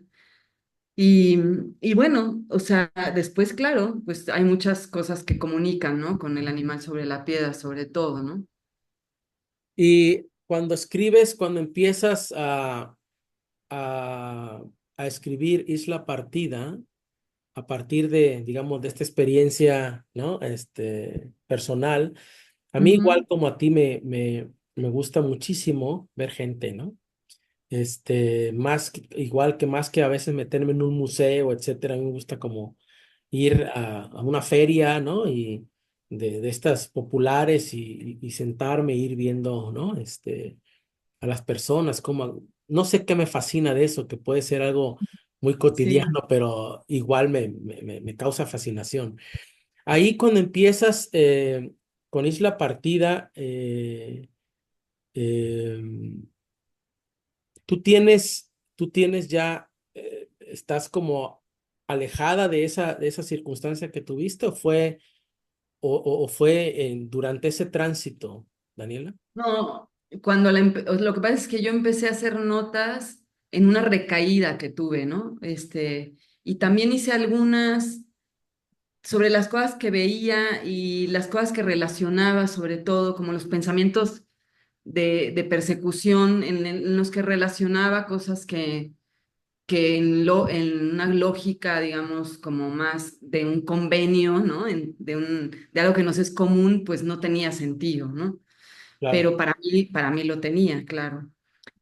Y, y bueno, o sea, después, claro, pues hay muchas cosas que comunican, ¿no? Con el animal sobre la piedra, sobre todo, ¿no? Y cuando escribes, cuando empiezas a, a escribir Isla Partida, a partir de, digamos, de esta experiencia, ¿no? Personal, a mí igual Ujú. como a ti me gusta muchísimo ver gente, ¿no? Igual que más que a veces meterme en un museo, etcétera, a mí me gusta como ir a una feria, ¿no? Y de estas populares y sentarme, ir viendo, ¿no? A las personas, como, no sé qué me fascina de eso, que puede ser algo muy Sí. cotidiano, pero igual me causa fascinación. Ahí cuando empiezas con Isla Partida, eh, tú tienes ya, estás como alejada de esa circunstancia que tuviste, o fue durante ese tránsito, Daniela. No, lo que pasa es que yo empecé a hacer notas en una recaída que tuve, ¿no? Y también hice algunas sobre las cosas que veía y las cosas que relacionaba, sobre todo, como los pensamientos de persecución en los que relacionaba cosas que en una lógica, digamos, como más de un convenio, ¿no? De algo que nos es común, pues no tenía sentido, ¿no? Claro, Pero para mí lo tenía, claro.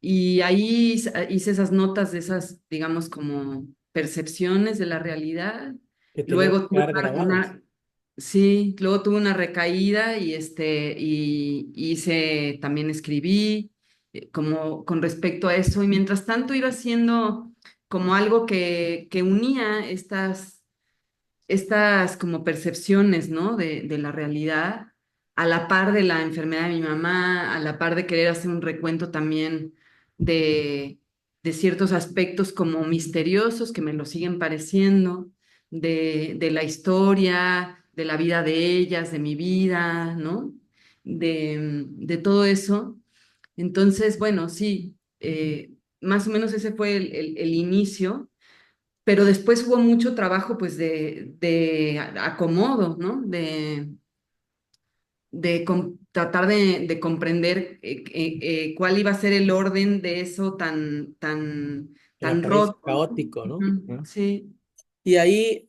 Y ahí hice esas notas de esas, digamos, como percepciones de la realidad. que tenían que Luego tuve quedar grabadas. sí, luego tuve una recaída y hice, también escribí como con respecto a eso. Y mientras tanto iba haciendo como algo que unía estas como percepciones, ¿no? De la realidad, a la par de la enfermedad de mi mamá, a la par de querer hacer un recuento también de, de ciertos aspectos como misteriosos que me lo siguen pareciendo, de la historia, de la vida de ellas, de mi vida, ¿no? De todo eso. Entonces, bueno, sí, más o menos ese fue el inicio, pero después hubo mucho trabajo pues de acomodo, ¿no? Tratar de comprender cuál iba a ser el orden de eso Que tan aparece roto, ¿no? caótico, ¿no? Ujú, ¿No? sí. Y ahí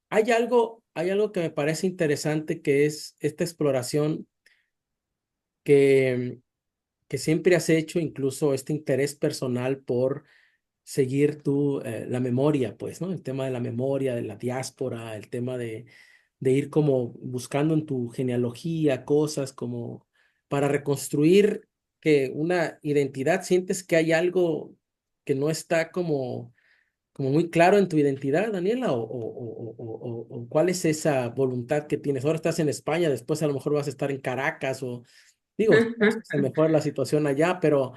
hay algo que me parece interesante, que es esta exploración que, que siempre has hecho, incluso este interés personal por seguir la memoria, pues, ¿no? El tema de la memoria, de la diáspora, el tema de ir como buscando en tu genealogía cosas como para reconstruir que una identidad. ¿Sientes que hay algo que no está como muy claro en tu identidad, Daniela? ¿O cuál es esa voluntad que tienes? Ahora estás en España, después a lo mejor vas a estar en Caracas, o digo, se mejora la situación allá, pero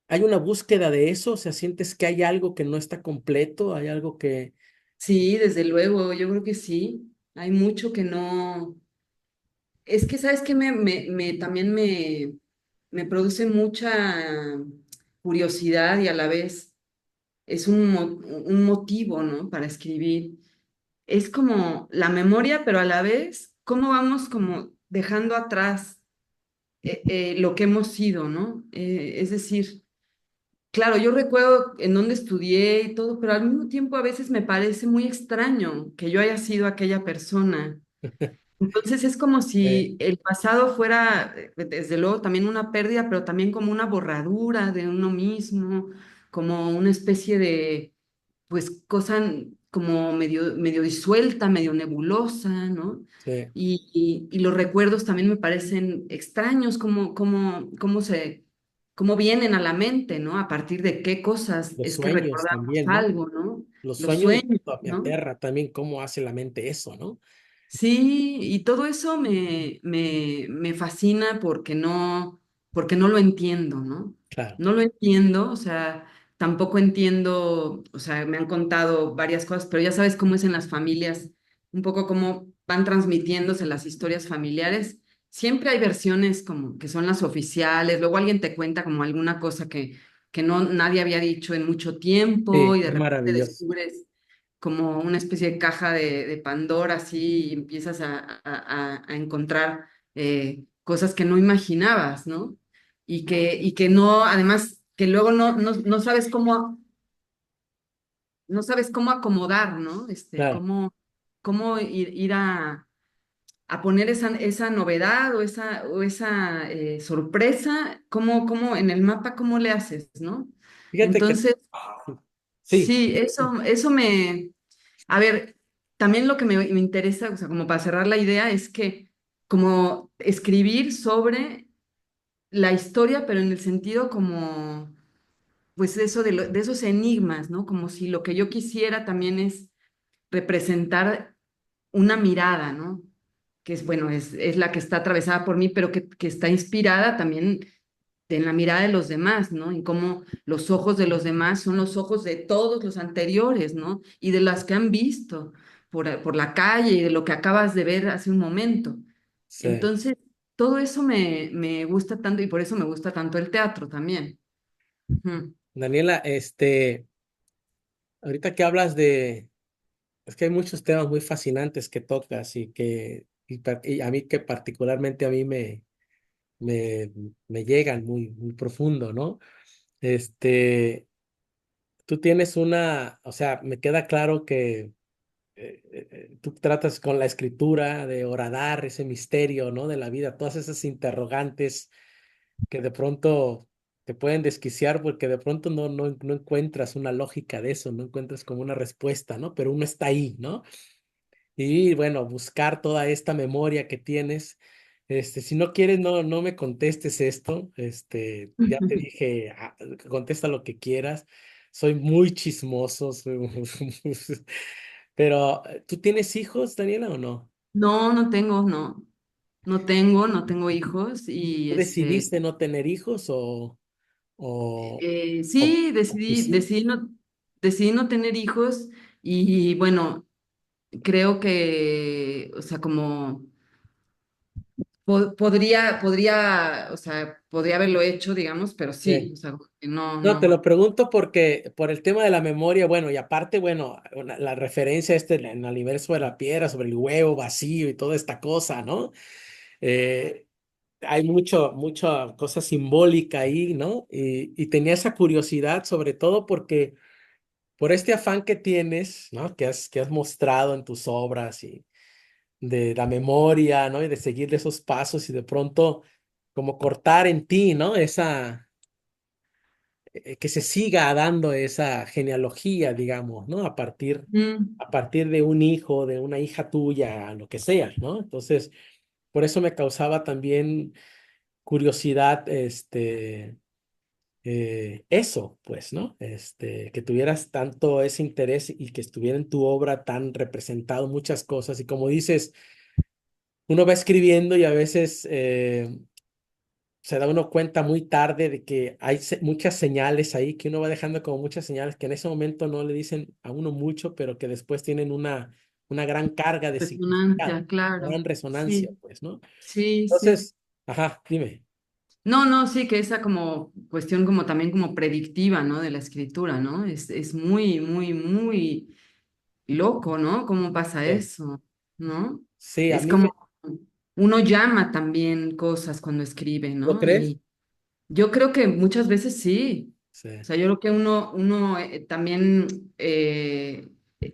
¿hay una búsqueda de eso? O sea, ¿sientes que hay algo que no está completo? ¿Hay algo que... Sí, desde luego, yo creo que sí. Hay mucho que no. Es que, ¿sabes qué? También me produce mucha curiosidad y a la vez es un motivo, ¿no? Para escribir. Es como la memoria, pero a la vez, cómo vamos como dejando atrás lo que hemos sido, ¿no? Es decir, claro, yo recuerdo en dónde estudié y todo, pero al mismo tiempo a veces me parece muy extraño que yo haya sido aquella persona. Entonces es como eh, si el pasado fuera, desde luego, también una pérdida, pero también como una borradura de uno mismo, como una especie de pues cosa como medio disuelta, medio nebulosa, ¿no? sí, Y los recuerdos también me parecen extraños, cómo se, cómo vienen a la mente, ¿no? A partir de qué cosas Los es que sueños recordamos también, ¿no? algo, ¿no? Los Los sueños sueños, me ¿no? aterra también cómo hace la mente eso, ¿no? Sí, y todo eso me fascina porque no lo entiendo, ¿no? Claro. No lo entiendo, o sea, tampoco entiendo, o sea, me han contado varias cosas, pero ya sabes cómo es en las familias, un poco cómo van transmitiéndose las historias familiares. Siempre hay versiones como que son las oficiales, luego alguien te cuenta como alguna cosa que no nadie había dicho en mucho tiempo Sí, y de es repente maravilloso. descubres como una especie de caja de Pandora, así, y empiezas a encontrar cosas que no imaginabas, ¿no? Y que no, además, que luego no sabes cómo, no sabes cómo acomodar, ¿no? Claro. Cómo ir a poner esa novedad o esa sorpresa, cómo en el mapa, cómo le haces, ¿no? Fíjate que Entonces, sí, sí, eso a ver, también lo que me interesa, o sea, como para cerrar la idea, es que como escribir sobre la historia, pero en el sentido como, pues eso de esos enigmas, ¿no? Como si lo que yo quisiera también es representar una mirada, ¿no? Que es, bueno, es la que está atravesada por mí, pero que está inspirada también en la mirada de los demás, ¿no? En cómo los ojos de los demás son los ojos de todos los anteriores, ¿no? Y de las que han visto por la calle y de lo que acabas de ver hace un momento. sí. Entonces, todo eso me gusta tanto y por eso me gusta tanto el teatro también. Ujú. Daniela, ahorita que hablas es que hay muchos temas muy fascinantes que tocas y a mí que particularmente a mí me, me llegan muy profundo, ¿no? Este, tú tienes o sea, me queda claro que tú tratas con la escritura de horadar ese misterio, ¿no? De la vida, todas esas interrogantes que de pronto te pueden desquiciar porque de pronto no encuentras una lógica de eso, no encuentras como una respuesta, ¿no? Pero uno está ahí, ¿no? Y bueno, buscar toda esta memoria que tienes. Si no quieres, no me contestes esto. Ya te dije, contesta lo que quieras. Soy muy chismoso. Pero, ¿tú tienes hijos, Daniela, o no? No, no tengo hijos y ¿Tú decidiste no tener hijos o, sí, o quisiste? decidí no tener hijos y bueno, creo que, o sea, como o sea, podría haberlo hecho, digamos, pero sí, o sea, como que No, te lo pregunto porque por el tema de la memoria, bueno, y aparte, bueno, la referencia en el universo de la piedra, sobre el huevo vacío y toda esta cosa, ¿no? Eh, Hay mucha cosa simbólica ahí, ¿no? Y tenía esa curiosidad, sobre todo porque por este afán que tienes, ¿no? Que has mostrado en tus obras y de la memoria, ¿no? Y de seguir esos pasos y de pronto como cortar en ti, ¿no? Que se siga dando esa genealogía, digamos, ¿no? Mm, A partir de un hijo, de una hija tuya, lo que sea, ¿no? Entonces, por eso me causaba también curiosidad, eso, pues, ¿no? Que tuvieras tanto ese interés y que estuviera en tu obra tan representado muchas cosas. Y como dices, uno va escribiendo y a veces se da uno cuenta muy tarde de que hay muchas señales ahí, que uno va dejando como muchas señales que en ese momento no le dicen a uno mucho, pero que después tienen una gran carga de significado, resonancia, claro. gran resonancia, Sí, pues, ¿no? sí, sí. Entonces, ajá, dime. No, sí, que esa como cuestión como también como predictiva, ¿no? De la escritura, ¿no? Es muy loco, ¿no? ¿Cómo pasa Sí, eso? ¿No? sí, a Es mí me... como uno llama también cosas cuando escribe, ¿Lo ¿no? crees? Y yo creo que muchas veces sí. Sí, O sea, yo creo que uno también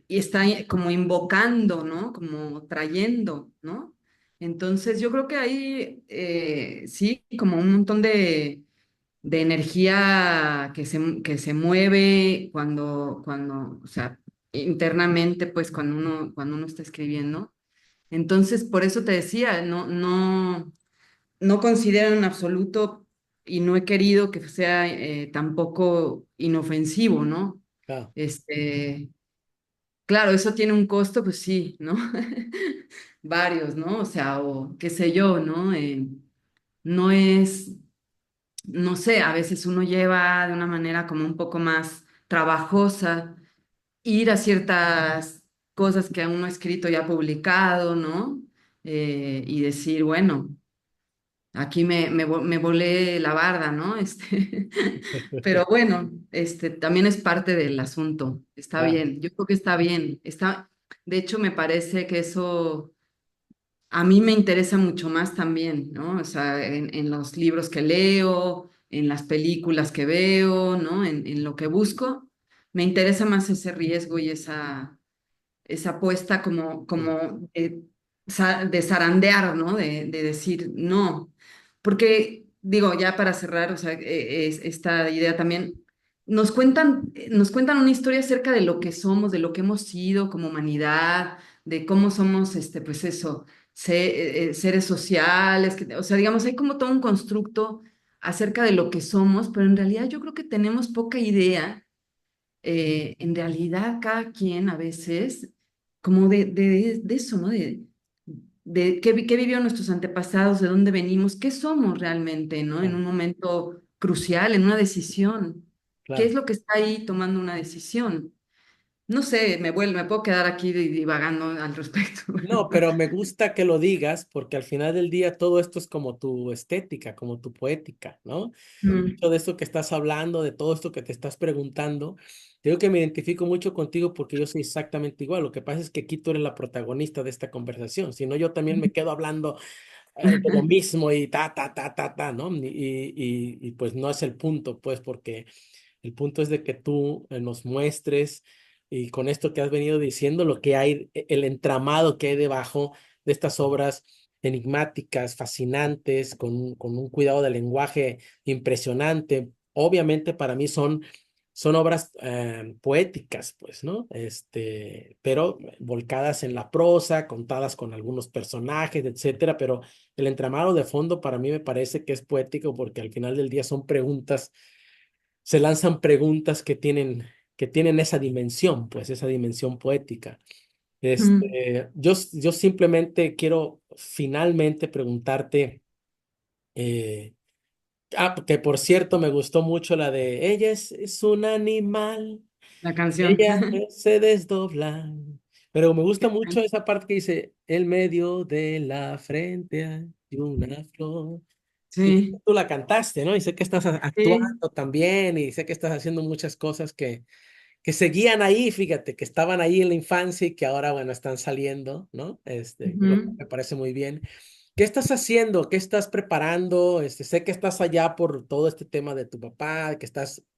y está como invocando, ¿no? Como trayendo, ¿no? Entonces yo creo que ahí sí, como un montón de energía que se mueve o sea, internamente, pues cuando uno está escribiendo. Entonces, por eso te decía, no considero en absoluto y no he querido que sea tampoco inofensivo, ¿no? Claro, Este, claro, eso tiene un costo, pues sí, ¿no? Varios, ¿no? O sea, o qué sé yo, ¿no? No es, no sé, a veces uno lleva de una manera como un poco más trabajosa ir a ciertas cosas que uno ha escrito y ha publicado, ¿no? Y decir, bueno, aquí me volé la barda, ¿no? Pero bueno, también es parte del asunto. Está claro, bien, yo creo que está bien. De hecho, me parece que eso a mí me interesa mucho más también, ¿no? O sea, en los libros que leo, en las películas que veo, ¿no? En lo que busco, me interesa más ese riesgo y esa apuesta sí, como de zarandear, ¿no? De decir no. Porque, digo, ya para cerrar, o sea, esta idea también, nos cuentan una historia acerca de lo que somos, de lo que hemos sido como humanidad, de cómo somos, pues eso, seres sociales, o sea, digamos, hay como todo un constructo acerca de lo que somos, pero en realidad yo creo que tenemos poca idea en realidad cada quien a veces, como de eso, ¿no? De qué vivió nuestros antepasados, de dónde venimos, qué somos realmente, ¿no? En claro, un momento crucial, en una decisión. ¿Qué es claro. lo que está ahí tomando una decisión? No sé, me puedo quedar aquí divagando al respecto. No, pero me gusta que lo digas porque al final del día todo esto es como tu estética, como tu poética, ¿no? Mm, Todo esto que estás hablando, de todo esto que te estás preguntando, te digo que me identifico mucho contigo porque yo soy exactamente igual. Lo que pasa es que aquí tú eres la protagonista de esta conversación, si no yo también me quedo hablando de lo mismo y ¿no? Y pues no es el punto, pues porque el punto es de que tú nos muestres y con esto que has venido diciendo lo que hay, el entramado que hay debajo de estas obras enigmáticas, fascinantes, con un cuidado del lenguaje impresionante. Obviamente para mí son obras poéticas, pues, ¿no? Pero volcadas en la prosa, contadas con algunos personajes, etcétera, pero el entramado de fondo para mí me parece que es poético porque al final del día son preguntas, se lanzan preguntas que tienen esa dimensión, pues, esa dimensión poética. mm. Yo simplemente quiero finalmente preguntarte, eh, que por cierto me gustó mucho la de ella es un animal. La canción. Ella se desdobla. Pero me gusta mucho esa parte que dice, el medio de la frente hay una flor. Y sé que Sí, tú la cantaste, ¿no? Y sé que estás sí. actuando también y sé que estás haciendo muchas cosas que seguían ahí, fíjate, que estaban ahí en la infancia y que ahora, bueno, están saliendo, ¿no? Lo cual Ujú, me parece muy bien. ¿Qué estás haciendo? ¿Qué estás preparando? Sé que estás allá por todo este tema de tu papá, que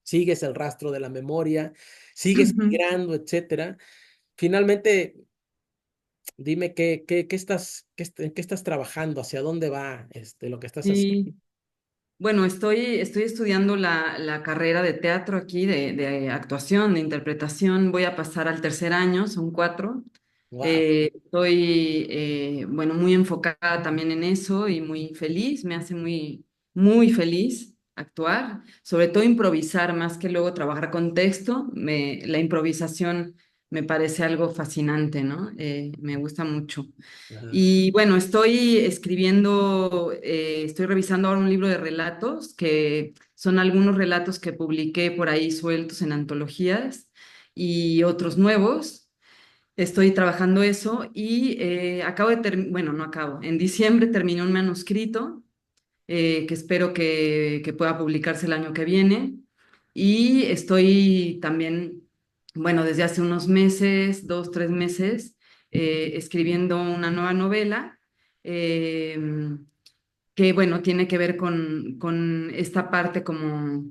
sigues el rastro de la memoria, sigues ujú. migrando, etcétera. Finalmente, dime en qué estás trabajando, hacia dónde va, lo que estás haciendo. Sí. Bueno, estoy estudiando la carrera de teatro aquí, de actuación, de interpretación. Voy a pasar al tercer año, son 4. Wow. Estoy, bueno, muy enfocada también en eso y muy feliz. Me hace muy, muy feliz actuar, sobre todo improvisar más que luego trabajar con texto. La improvisación me parece algo fascinante, ¿no? Me gusta mucho. Y bueno, estoy escribiendo, estoy revisando ahora un libro de relatos, que son algunos relatos que publiqué por ahí sueltos en antologías y otros nuevos. Estoy trabajando eso y acabo de terminar, bueno, no acabo, en diciembre terminé un manuscrito que espero que pueda publicarse el año que viene. Y estoy también, bueno, desde hace unos meses, 2, 3 meses, escribiendo una nueva novela eh, que, bueno, tiene que ver con esta parte como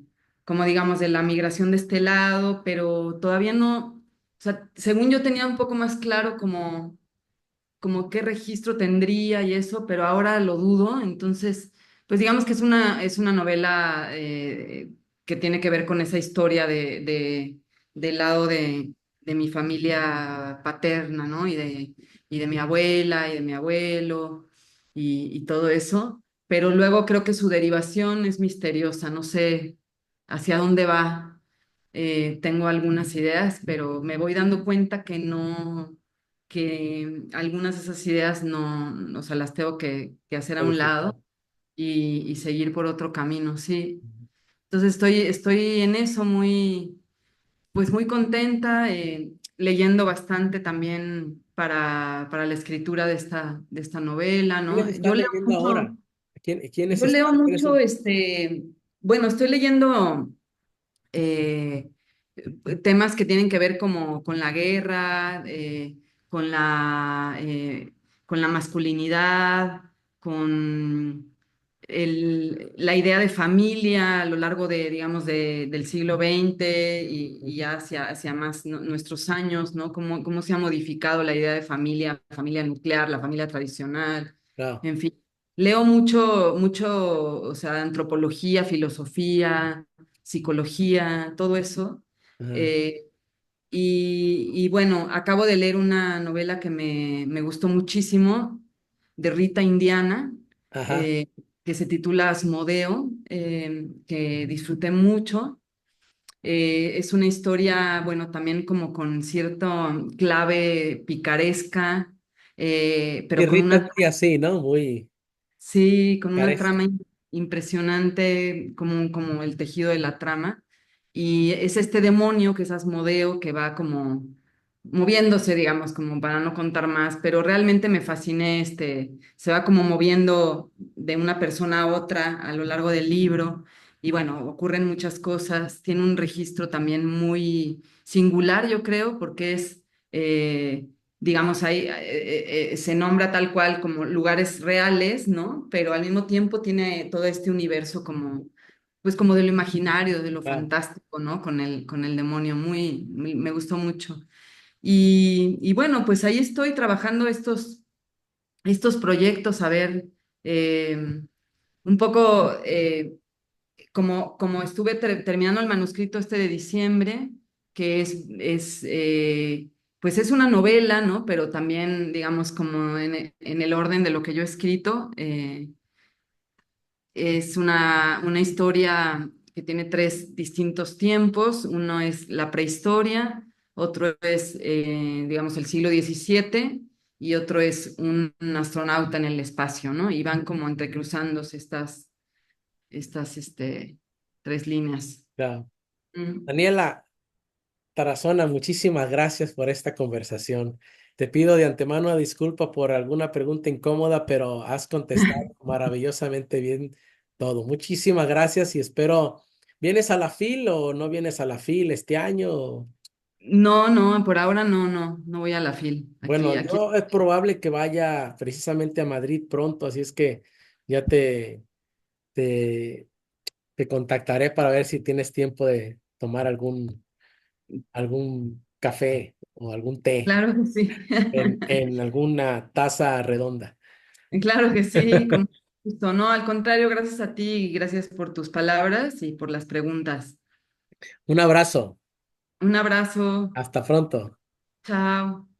digamos, de la migración de este lado, pero todavía no, o sea, según yo tenía un poco más claro como qué registro tendría y eso, pero ahora lo dudo. Entonces, pues digamos que es una novela que tiene que ver con esa historia del lado de mi familia paterna, ¿no? Y de mi abuela y de mi abuelo y todo eso. pero luego creo que su derivación es misteriosa, no sé hacia dónde va. Tengo algunas ideas, pero me voy dando cuenta que no, que algunas de esas ideas no, o sea, las tengo que hacer a un Modificar. lado y seguir por otro camino, sí. Entonces estoy en eso muy, pues muy contenta, leyendo bastante también para la escritura de esta novela, ¿Quiénes ¿no? estás leyendo ahora? ¿Quiénes Yo leo están? ¿Quiénes mucho, son? bueno, estoy leyendo eh, temas que tienen que ver como con la guerra, con con la masculinidad, con la idea de familia a lo largo de, digamos, del siglo XX y ya hacia más nuestros años, ¿no? Cómo se ha modificado la idea de familia, familia nuclear, la familia tradicional, Claro. en fin. Leo mucho, o sea, antropología, filosofía, psicología, todo eso. Ajá. Eh, y bueno, acabo de leer una novela que me gustó muchísimo de Rita Indiana, Ajá. eh, que se titula Asmodeo, que disfruté mucho. Es una historia, bueno, también como con cierto clave picaresca, Y pero con Rita es una muy así, ¿no? Muy Sí, con una caresca. trama impresionante, como el tejido de la trama. Y es este demonio que es Asmodeo, que va como moviéndose, digamos, como para no contar más, pero realmente me fasciné, se va como moviendo de una persona a otra a lo largo del libro. Y bueno, ocurren muchas cosas. Tiene un registro también muy singular, yo creo, porque digamos, ahí se nombra tal cual como lugares reales, ¿no? Pero al mismo tiempo tiene todo este universo como, pues como de lo imaginario, de lo Claro. fantástico, ¿no? Con el demonio, me gustó mucho. Y bueno, pues ahí estoy trabajando estos proyectos, a ver, un poco como estuve terminando el manuscrito este de diciembre, que pues es una novela, ¿no? Pero también, digamos, como en el orden de lo que yo he escrito, es una historia que tiene tres distintos tiempos. Uno es la prehistoria, otro es, digamos, el siglo XVII y otro es un astronauta en el espacio, ¿no? Y van como entrecruzándose estas tres líneas. Claro. Mm. Daniela Tarazona, muchísimas gracias por esta conversación. Te pido de antemano una disculpa por alguna pregunta incómoda, pero has contestado maravillosamente bien todo. Muchísimas gracias y espero, ¿vienes a la FIL o no vienes a la FIL este año? No, por ahora no voy a la FIL. Bueno, Aquí. yo es probable que vaya precisamente a Madrid pronto, así es que ya te, te contactaré para ver si tienes tiempo de tomar algún café o algún té Claro que sí. en alguna taza redonda. Claro que sí, con gusto. No, al contrario, gracias a ti y gracias por tus palabras y por las preguntas. Un abrazo. Un abrazo. Hasta pronto. Chao.